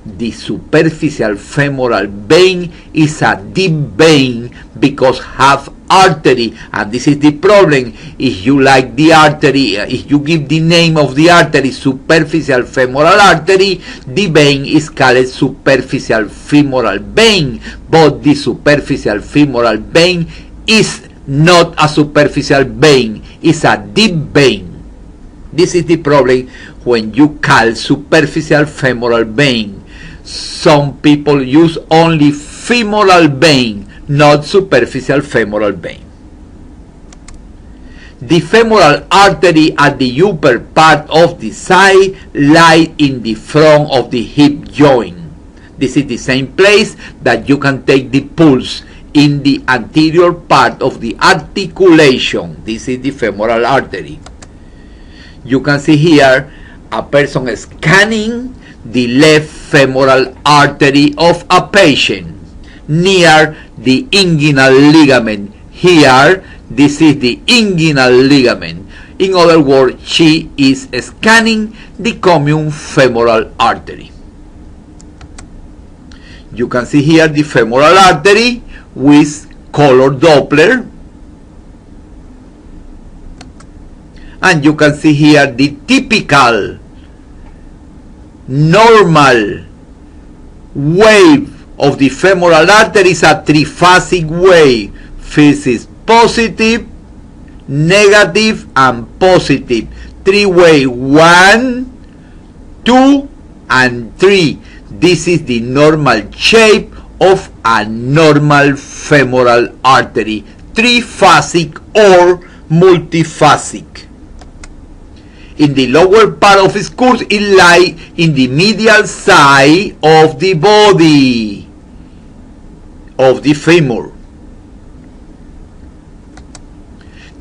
The superficial femoral vein is a deep vein because have artery, and this is the problem. If you like the artery, if you give the name of the artery superficial femoral artery, the vein is called superficial femoral vein, but the superficial femoral vein is not a superficial vein, it's a deep vein. This is the problem when you call superficial femoral vein. Some people use only femoral vein, not superficial femoral vein. The femoral artery at the upper part of the thigh lies in the front of the hip joint. This is the same place that you can take the pulse in the anterior part of the articulation. This is the femoral artery. You can see here a person scanning the left femoral artery of a patient near the inguinal ligament. Here, this is the inguinal ligament. In other words, she is scanning the common femoral artery. You can see here the femoral artery with color Doppler. And you can see here the typical normal wave of the femoral artery is a triphasic wave. First is positive, negative, and positive. Three waves, 1, 2, and 3. This is the normal shape of a normal femoral artery, triphasic or multiphasic. In the lower part of its course, it lies in the medial side of the body of the femur.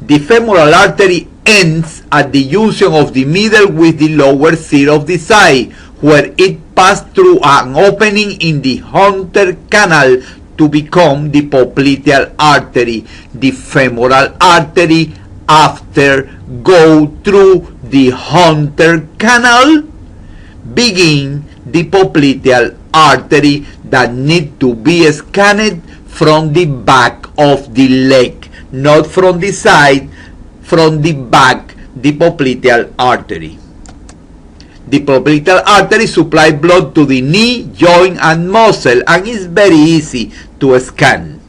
The femoral artery ends at the junction of the middle with the lower third of the thigh, where it passes through an opening in the Hunter canal to become the popliteal artery. The femoral artery, after go through the Hunter canal, begin the popliteal artery that need to be scanned from the back of the leg, not from the side, from the back, the popliteal artery. The popliteal artery supplies blood to the knee, joint, and muscle, and is very easy to scan.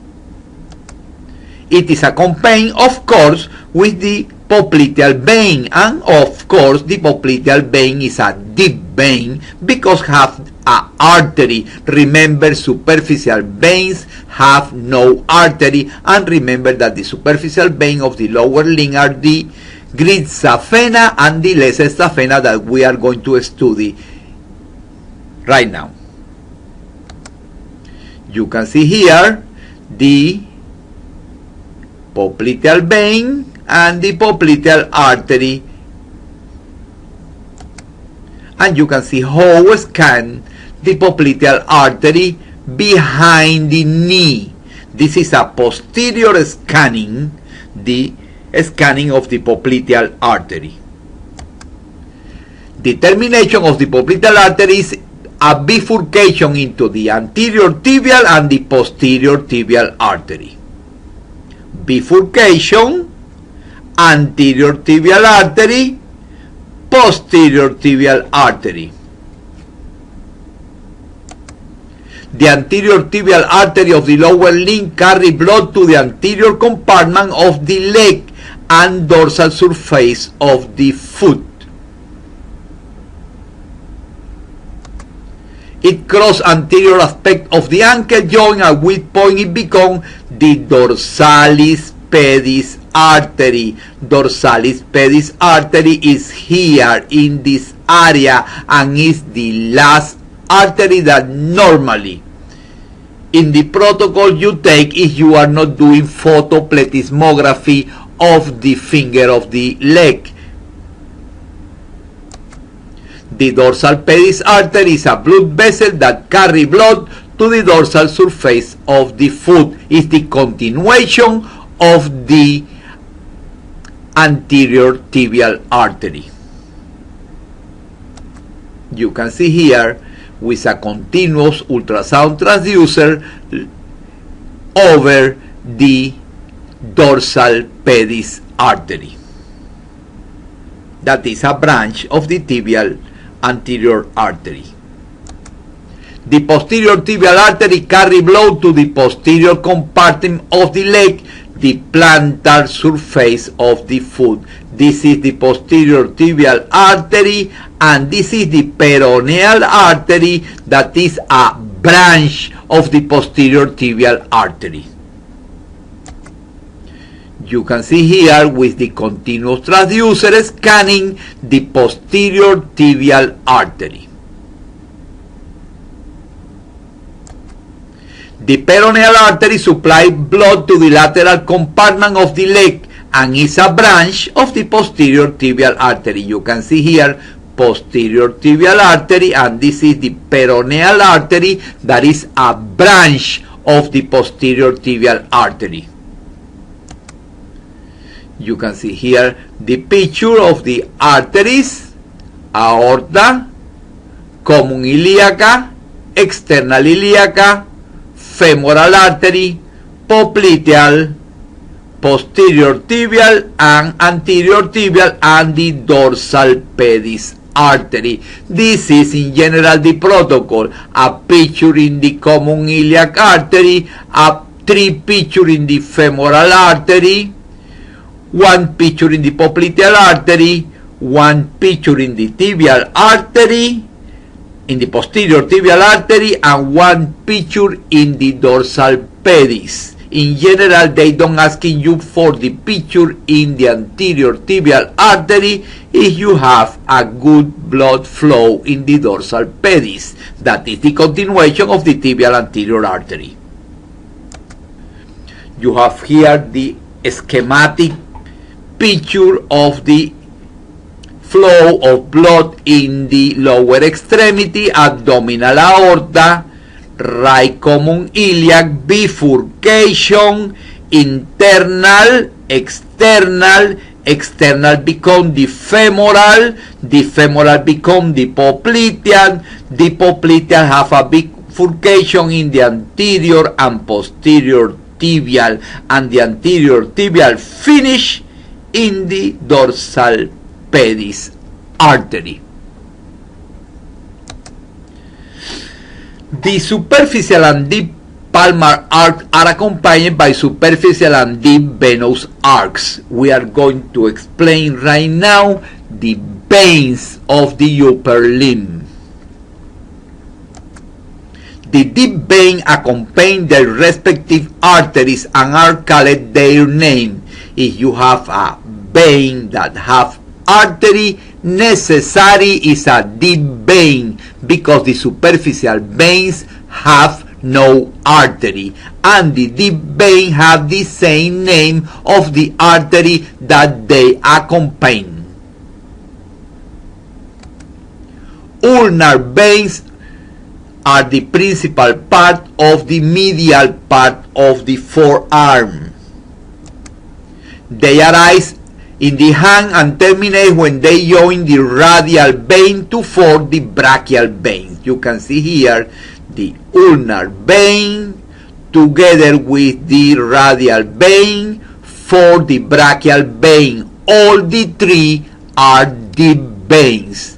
It is accompanied, of course, with the popliteal vein, and of course the popliteal vein is a deep vein because have an artery. Remember, superficial veins have no artery, and remember that the superficial vein of the lower limb are the gridsa vena and the lesser vena that we are going to study right now. You can see here the popliteal vein and the popliteal artery, and you can see how scan the popliteal artery behind the knee. This is a posterior scanning, the scanning of the popliteal artery. The termination of the popliteal artery is a bifurcation into the anterior tibial and the posterior tibial artery. Bifurcation, anterior tibial artery, posterior tibial artery. The anterior tibial artery of the lower limb carries blood to the anterior compartment of the leg and dorsal surface of the foot. It crosses anterior aspect of the ankle joint, at which point it becomes the dorsalis pedis artery. Dorsalis pedis artery is here in this area and is the last artery that normally in the protocol you take if you are not doing photoplethysmography of the finger of the leg. The dorsal pedis artery is a blood vessel that carry blood to the dorsal surface of the foot. It's the continuation of the anterior tibial artery. You can see here with a continuous ultrasound transducer over the dorsal pedis artery. That is a branch of the tibial anterior artery. The posterior tibial artery carry blood to the posterior compartment of the leg, the plantar surface of the foot. This is the posterior tibial artery, and this is the peroneal artery, that is a branch of the posterior tibial artery. You can see here with the continuous transducer scanning the posterior tibial artery. The peroneal artery supplies blood to the lateral compartment of the leg and is a branch of the posterior tibial artery. You can see here posterior tibial artery, and this is the peroneal artery, that is a branch of the posterior tibial artery. You can see here the picture of the arteries: aorta, common iliaca, external iliaca, femoral artery, popliteal, posterior tibial and anterior tibial, and the dorsal pedis artery. This is in general the protocol: a picture in the common iliac artery, a 3 picture in the femoral artery, 1 picture in the popliteal artery, 1 picture in the tibial artery, in the posterior tibial artery, and 1 picture in the dorsal pedis. In general, they don't asking you for the picture in the anterior tibial artery if you have a good blood flow in the dorsal pedis. That is the continuation of the tibial anterior artery. You have here the schematic picture of the flow of blood in the lower extremity, abdominal aorta, right common iliac, bifurcation, internal, external, external become the femoral become the popliteal have a bifurcation in the anterior and posterior tibial, and the anterior tibial finish in the dorsal pedis artery. The superficial and deep palmar arc are accompanied by superficial and deep venous arcs. We are going to explain right now the veins of the upper limb. The deep vein accompany their respective arteries and are called their name. If you have a vein that have artery, necessary is a deep vein, because the superficial veins have no artery, and the deep vein have the same name of the artery that they accompany. Ulnar veins are the principal part of the medial part of the forearm. They arise in the hand and terminate when they join the radial vein to form the brachial vein. You can see here the ulnar vein together with the radial vein for the brachial vein. All the 3 are deep veins.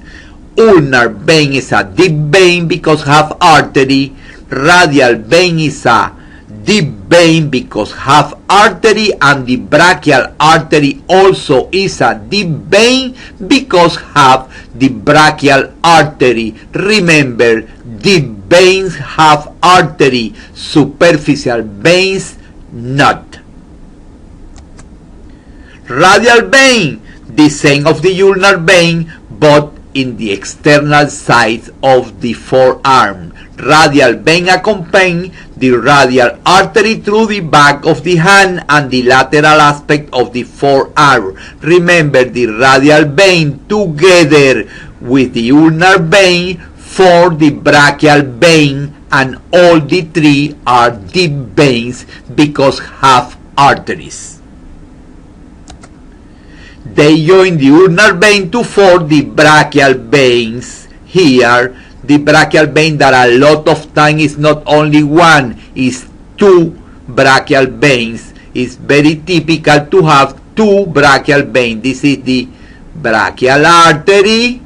Ulnar vein is a deep vein because have artery. Radial vein is a deep vein because have artery, and the brachial artery also is a deep vein because have the brachial artery. Remember, deep veins have artery, superficial veins not. Radial vein, the same of the ulnar vein, but in the external side of the forearm. Radial vein accompany the radial artery through the back of the hand and the lateral aspect of the forearm. Remember, the radial vein together with the ulnar vein for the brachial vein, and all the three are deep veins because have arteries. They join the ulnar vein to form the brachial veins. Here, the brachial vein that a lot of time is not only one, is two brachial veins. It's very typical to have two brachial veins. This is the brachial artery,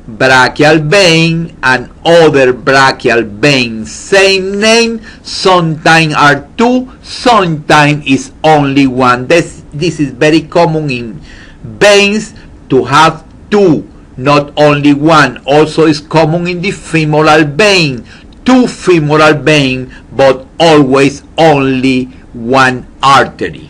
brachial vein, and other brachial vein. Same name, sometimes are two, sometimes is only one. This is very common in veins to have two, not only one. Also is common in the femoral vein, two femoral vein, but always only one artery.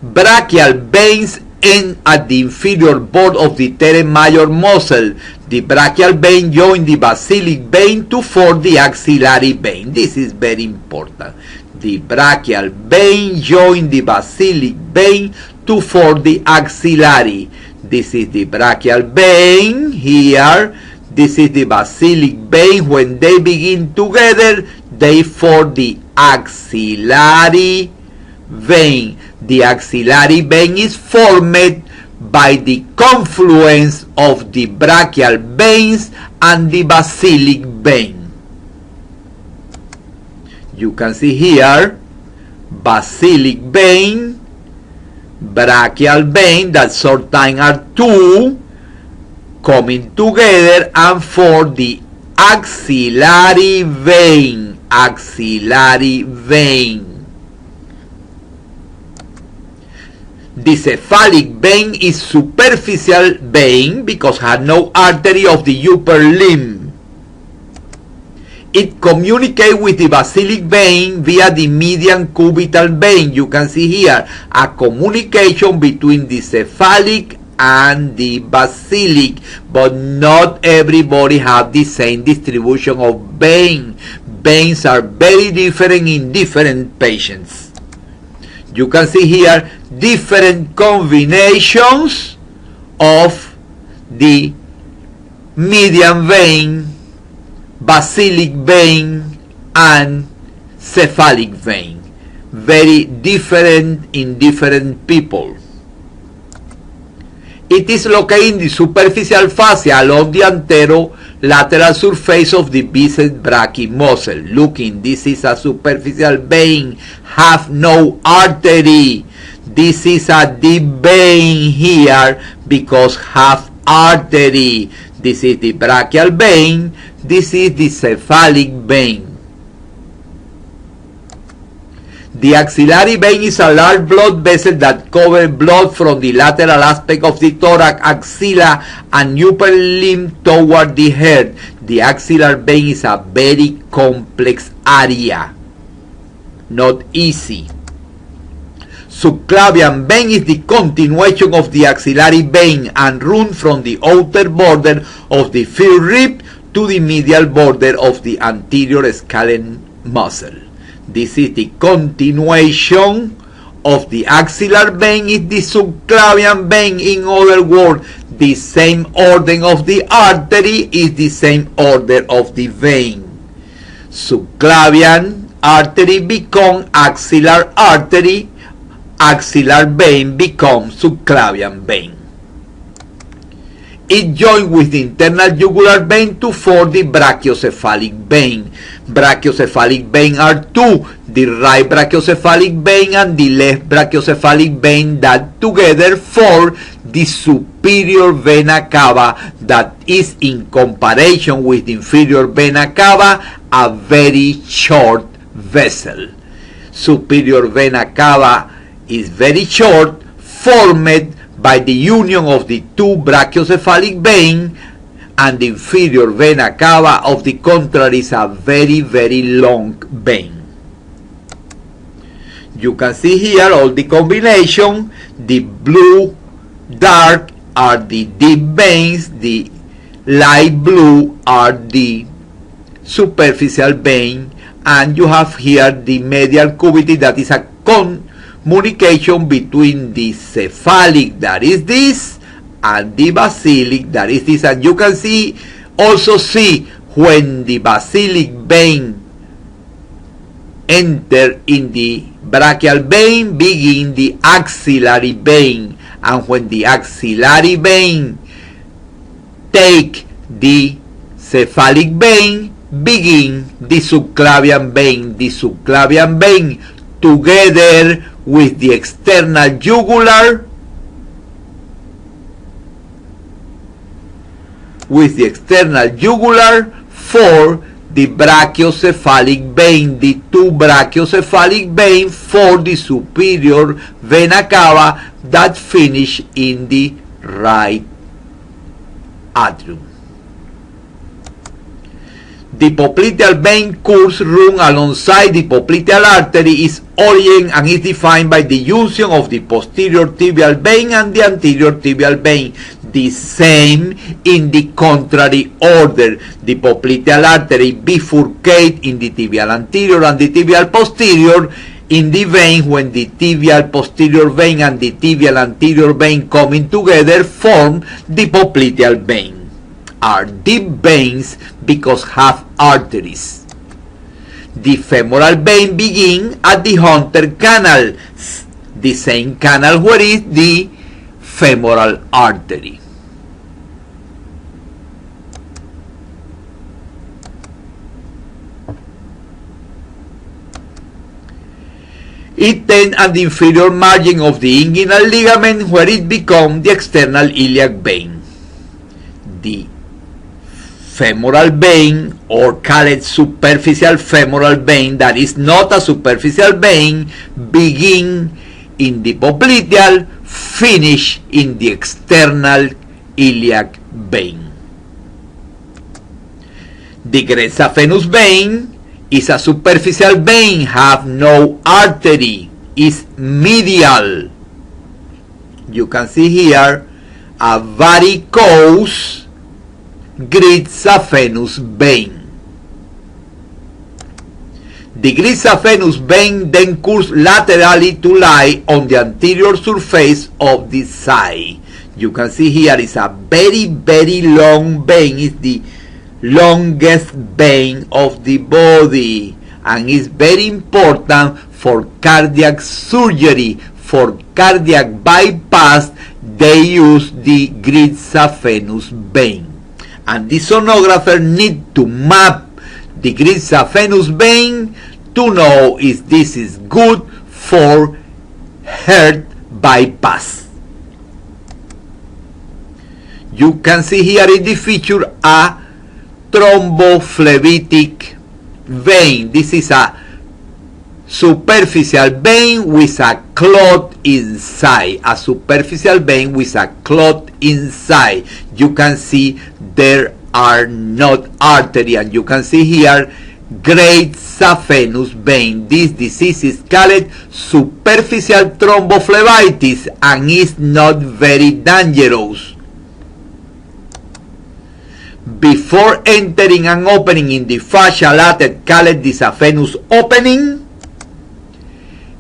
Brachial veins end at the inferior border of the teres major muscle. The brachial vein join the basilic vein to form the axillary vein. This is very important. The brachial vein join the basilic vein to form the axillary. This is the brachial vein here. This is the basilic vein. When they begin together, they form the axillary vein. The axillary vein is formed by the confluence of the brachial veins and the basilic vein. You can see here basilic vein, brachial vein that sometimes are two coming together and form the axillary vein. Axillary vein. The cephalic vein is superficial vein because it has no artery of the upper limb. It communicates with the basilic vein via the median cubital vein. You can see here a communication between the cephalic and the basilic, but not everybody have the same distribution of vein. Veins are very different in different patients. You can see here different combinations of the median vein, basilic vein, and cephalic vein. Very different in different people. It is located in the superficial fascia along the anterolateral surface of the bicep brachii muscle. Looking, this is a superficial vein, have no artery. This is a deep vein here because have artery. This is the brachial vein. This is the cephalic vein. The axillary vein is a large blood vessel that covers blood from the lateral aspect of the thorax, axilla, and upper limb toward the head. The axillary vein is a very complex area, not easy. Subclavian vein is the continuation of the axillary vein and runs from the outer border of the fifth rib to the medial border of the anterior scalene muscle. This is the continuation of the axillary vein is the subclavian vein. In other words, the same order of the artery is the same order of the vein. Subclavian artery becomes axillary artery. Axillary vein becomes subclavian vein. It joins with the internal jugular vein to form the brachiocephalic vein. Brachiocephalic vein are two, the right brachiocephalic vein and the left brachiocephalic vein that together form the superior vena cava that is in comparison with the inferior vena cava a very short vessel. Superior vena cava is very short, formed by the union of the two brachiocephalic veins, and the inferior vena cava of the contrary is a very, very long vein. You can see here all the combination. The blue dark are the deep veins, the light blue are the superficial vein, and you have here the medial cavity, that is a communication between the cephalic, that is this, and the basilic, that is this. And you can also see when the basilic vein enter in the brachial vein, begin the axillary vein, and when the axillary vein take the cephalic vein, begin the subclavian vein. The subclavian vein, together with the external jugular, for the brachiocephalic vein, the two brachiocephalic veins for the superior vena cava that finish in the right atrium. The popliteal vein course run alongside the popliteal artery, is orient and is defined by the junction of the posterior tibial vein and the anterior tibial vein. The same in the contrary order. The popliteal artery bifurcate in the tibial anterior and the tibial posterior in the vein when the tibial posterior vein and the tibial anterior vein coming together form the popliteal vein. Are deep veins because have arteries. The femoral vein begin at the Hunter canal, the same canal where is the femoral artery. It ends at the inferior margin of the inguinal ligament where it becomes the external iliac vein. The femoral vein, or called superficial femoral vein, that is not a superficial vein, begin in the popliteal, finish in the external iliac vein. The great saphenous vein is a superficial vein, have no artery, is medial. You can see here a varicose great saphenous vein. The great saphenous vein then courses laterally to lie on the anterior surface of the thigh. You can see here is a very, very long vein. It's the longest vein of the body and is very important for cardiac surgery. For cardiac bypass, they use the great saphenous vein. And the sonographer need to map the great saphenous vein to know if this is good for heart bypass. You can see here in the picture a thrombophlebitic vein. This is a superficial vein with a clot inside. A superficial vein with a clot inside. You can see there are not artery, and you can see here great saphenous vein. This disease is called superficial thrombophlebitis and is not very dangerous. Before entering an opening in the fascia lata called the saphenous opening,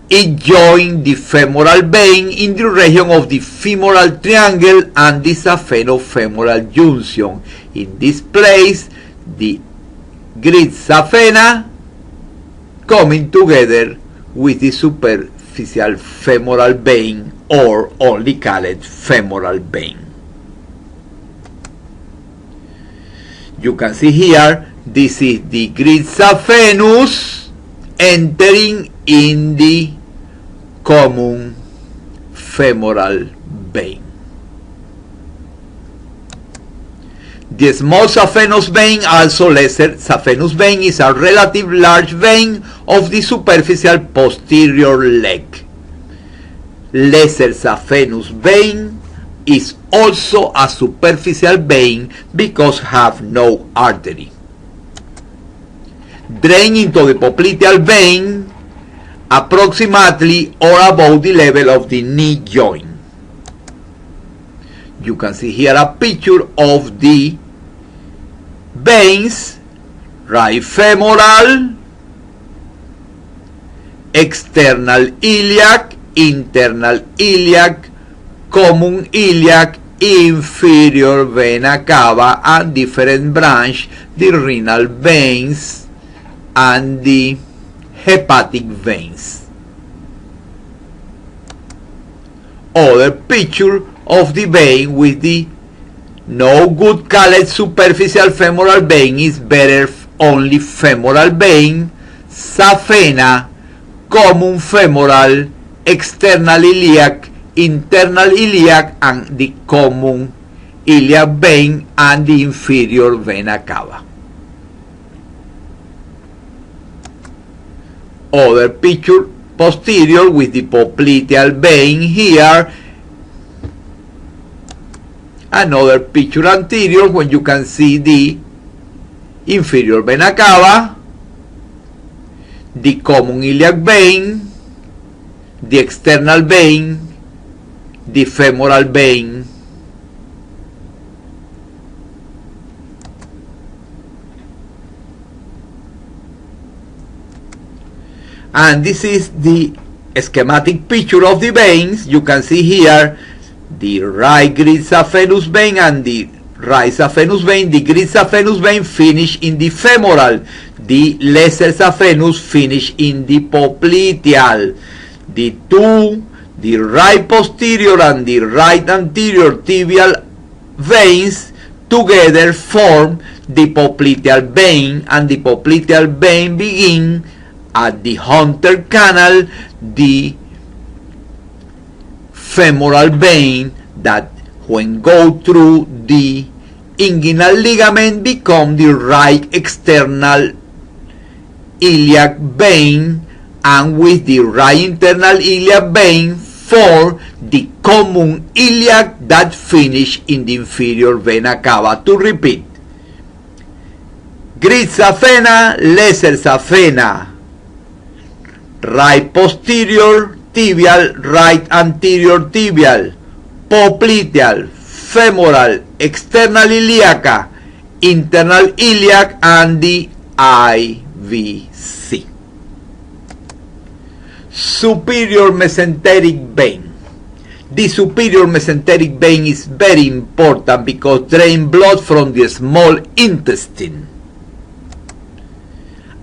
it joins the femoral vein in the region of the femoral triangle and the saphenofemoral junction. In this place, the great saphena coming together with the superficial femoral vein, or only called femoral vein. You can see here, this is the great saphenous entering in the common femoral vein. The small saphenous vein, also lesser saphenous vein, is a relatively large vein of the superficial posterior leg. Lesser saphenous vein is also a superficial vein because have no artery. Drain into the popliteal vein approximately or above the level of the knee joint. You can see here a picture of the veins, right femoral, external iliac, internal iliac, common iliac, inferior vena cava, and different branch, the renal veins and the hepatic veins. Other picture of the vein with the no good called superficial femoral vein is better only femoral vein, saphena, common femoral, external iliac, internal iliac, and the common iliac vein and the inferior vena cava. Other picture posterior with the popliteal vein here. Another picture anterior when you can see the inferior vena cava, the common iliac vein, the external vein, the femoral vein. And this is the schematic picture of the veins. You can see here the right great saphenous vein and the right saphenous vein. The great saphenous vein finish in the femoral. The lesser saphenous finish in the popliteal. The two, the right posterior and the right anterior tibial veins together form the popliteal vein, and the popliteal vein begin at the Hunter canal, the femoral vein that when go through the inguinal ligament become the right external iliac vein, and with the right internal iliac vein for the common iliac that finish in the inferior vena cava. To repeat, great saphena, lesser saphena, right posterior tibial, right anterior tibial, popliteal, femoral, external iliaca, internal iliac, and the IVC. Superior mesenteric vein. The superior mesenteric vein is very important because drain blood from the small intestine.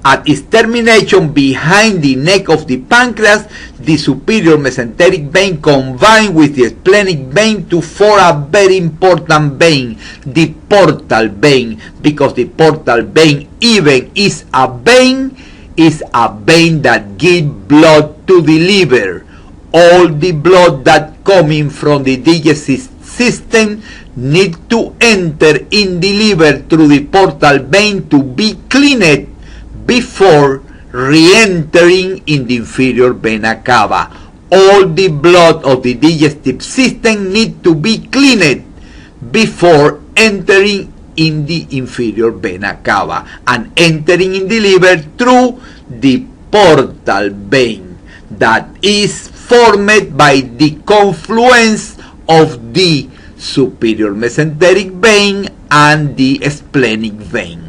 At its termination behind the neck of the pancreas, the superior mesenteric vein combines with the splenic vein to form a very important vein, the portal vein, because the portal vein even is a vein that gives blood to the liver. All the blood that coming from the digestive system need to enter in the liver through the portal vein to be cleaned before re-entering in the inferior vena cava. All the blood of the digestive system need to be cleaned before entering in the inferior vena cava and entering in the liver through the portal vein that is formed by the confluence of the superior mesenteric vein and the splenic vein.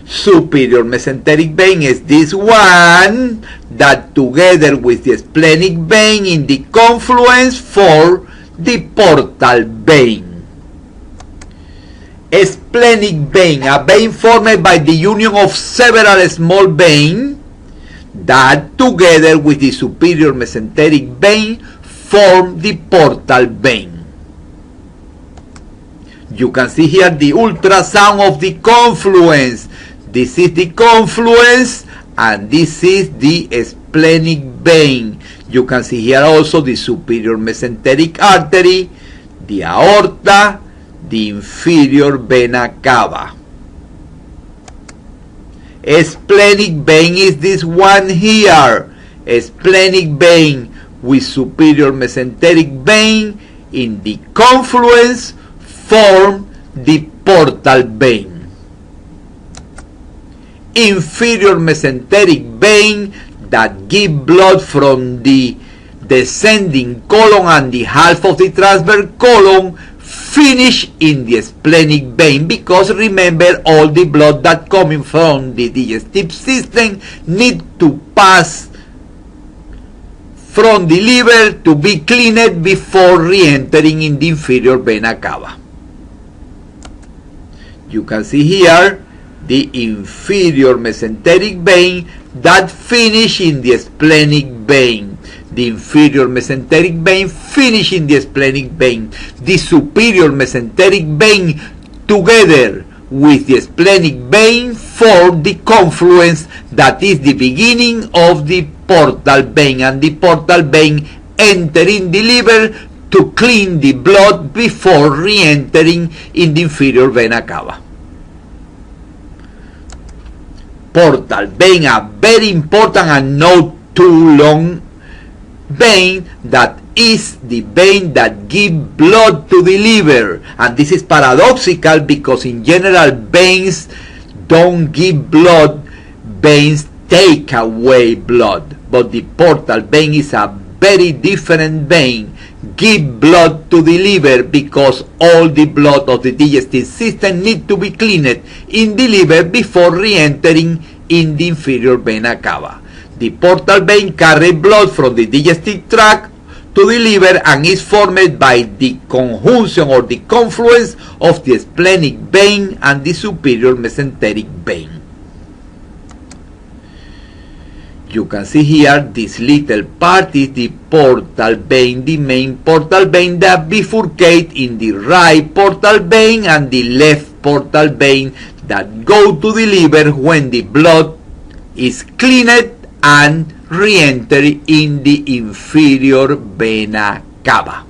Superior mesenteric vein is this one that together with the splenic vein in the confluence for the portal vein. A splenic vein, a vein formed by the union of several small veins that together with the superior mesenteric vein form the portal vein. You can see here the ultrasound of the confluence. This is the confluence and this is the splenic vein. You can see here also the superior mesenteric artery, the aorta, the inferior vena cava. A splenic vein is this one here. A splenic vein with superior mesenteric vein in the confluence form the portal vein. inferior mesenteric vein that give blood from the descending colon and the half of the transverse colon finish in the splenic vein, because remember, all the blood that coming from the digestive system need to pass from the liver to be cleaned before re-entering in the inferior vena cava. You can see here the inferior mesenteric vein that finish in the splenic vein. The inferior mesenteric vein finish in the splenic vein. The superior mesenteric vein together with the splenic vein form the confluence that is the beginning of the portal vein, and the portal vein entering the liver to clean the blood before re-entering in the inferior vena cava. Portal vein, a very important and not too long vein, that is the vein that give blood to the liver. And this is paradoxical, because in general veins don't give blood, veins take away blood, but the portal vein is a very different vein, give blood to the liver, because all the blood of the digestive system need to be cleaned in the liver before re-entering in the inferior vena cava. The portal vein carries blood from the digestive tract to the liver and is formed by the conjunction or the confluence of the splenic vein and the superior mesenteric vein. You can see here this little part is the portal vein, the main portal vein that bifurcate in the right portal vein and the left portal vein that go to the liver when the blood is cleaned and re-enter in the inferior vena cava.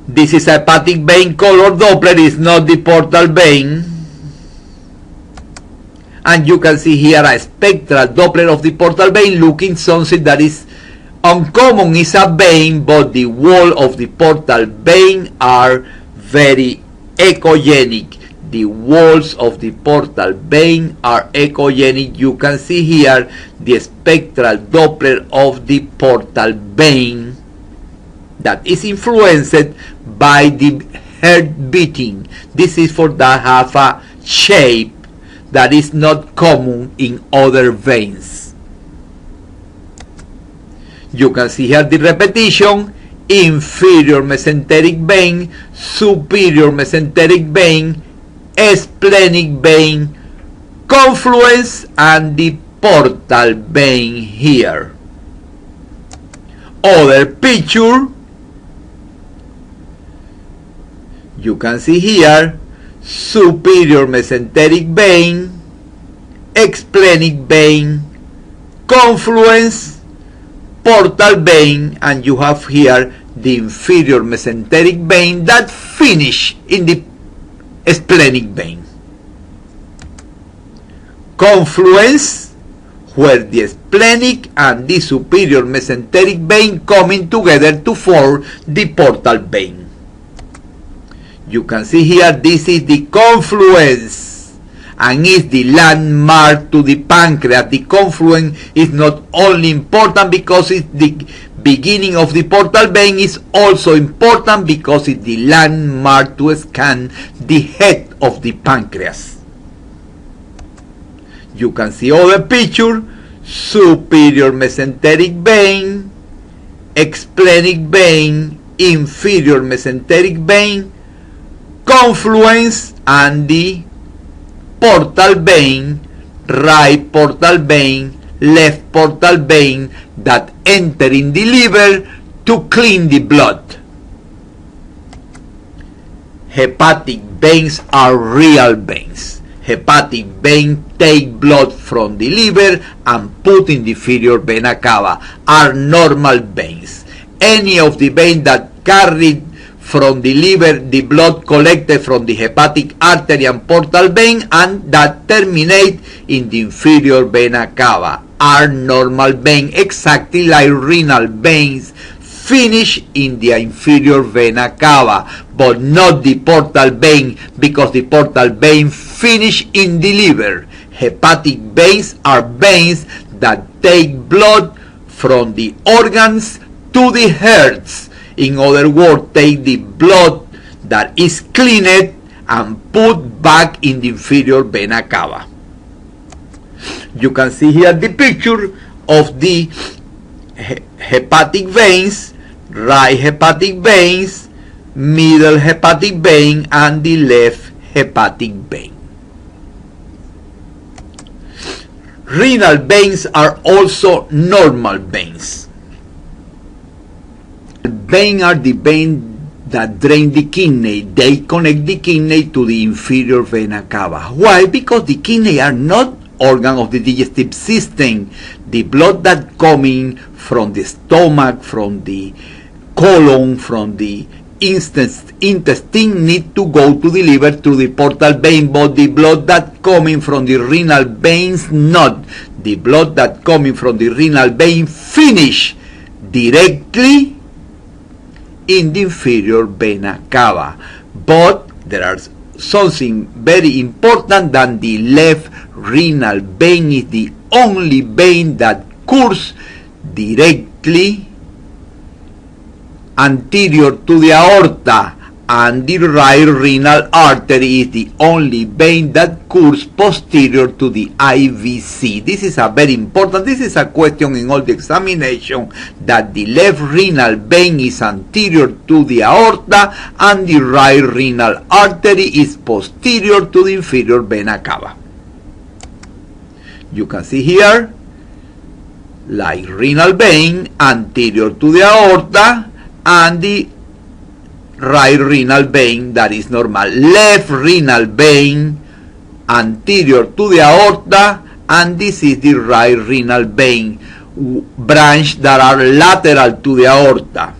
This is a hepatic vein color Doppler, is not the portal vein. And you can see here a spectral Doppler of the portal vein looking something that is uncommon. Is a vein, but the wall of the portal vein are very echogenic. The walls of the portal vein are echogenic. You can see here the spectral Doppler of the portal vein that is influenced by the heart beating. This is for that have a shape that is not common in other veins. You can see here the repetition: inferior mesenteric vein, superior mesenteric vein, splenic vein, confluence, and the portal vein here. Other picture, you can see here superior mesenteric vein, splenic vein, confluence, portal vein, and you have here the inferior mesenteric vein that finish in the splenic vein. Confluence, where the splenic and the superior mesenteric vein coming together to form the portal vein. You can see here this is the confluence and is the landmark to the pancreas. The confluence is not only important because it's the beginning of the portal vein, is also important because it's the landmark to scan the head of the pancreas. You can see other picture: superior mesenteric vein, splenic vein, inferior mesenteric vein, confluence, and the portal vein, right portal vein, left portal vein that enter in the liver to clean the blood. Hepatic veins are real veins. Hepatic vein take blood from the liver and put in the inferior vena cava, are normal veins. Any of the veins that carry from the liver the blood collected from the hepatic artery and portal vein and that terminate in the inferior vena cava are normal veins, exactly like renal veins finish in the inferior vena cava, but not the portal vein, because the portal vein finish in the liver. Hepatic veins are veins that take blood from the organs to the hearts. In other words, take the blood that is cleaned and put back in the inferior vena cava. You can see here the picture of the hepatic veins, right hepatic veins, middle hepatic vein, and the left hepatic vein. Renal veins are also normal veins. Veins are the veins that drain the kidney. They connect the kidney to the inferior vena cava. Why? Because the kidney are not organ of the digestive system. The blood that coming from the stomach, from the colon, from the intestine need to go to the liver, to the portal vein, but the blood that coming from the renal veins not. The blood that coming from the renal vein finish directly in the inferior vena cava. But there are something very important, that the left renal vein is the only vein that courses directly anterior to the aorta, and the right renal artery is the only vein that courses posterior to the IVC. This is a very important, this is a question in all the examination, that the left renal vein is anterior to the aorta and the right renal artery is posterior to the inferior vena cava. You can see here, like renal vein anterior to the aorta, and the right renal vein that is normal. Left renal vein anterior to the aorta, and this is the right renal vein branch that are lateral to the aorta.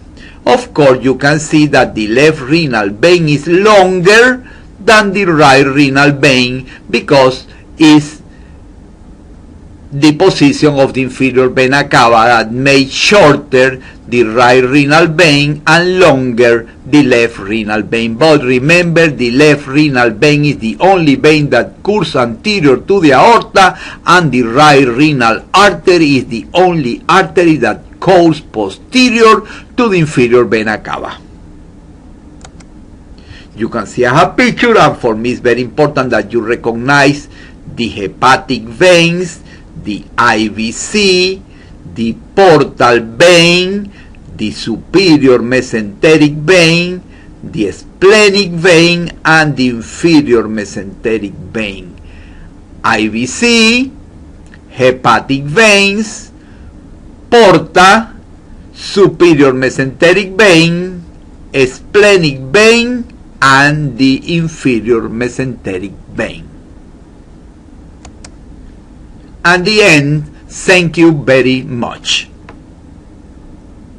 Of course, you can see that the left renal vein is longer than the right renal vein, because it's the position of the inferior vena cava that made shorter the right renal vein and longer the left renal vein. But remember, the left renal vein is the only vein that courses anterior to the aorta, and the right renal artery is the only artery that courses posterior to the inferior vena cava. You can see a picture, and for me it's very important that you recognize the hepatic veins, the IVC, the portal vein, the superior mesenteric vein, the splenic vein, and the inferior mesenteric vein. IVC, hepatic veins, porta, superior mesenteric vein, splenic vein, and the inferior mesenteric vein. And the end, thank you very much.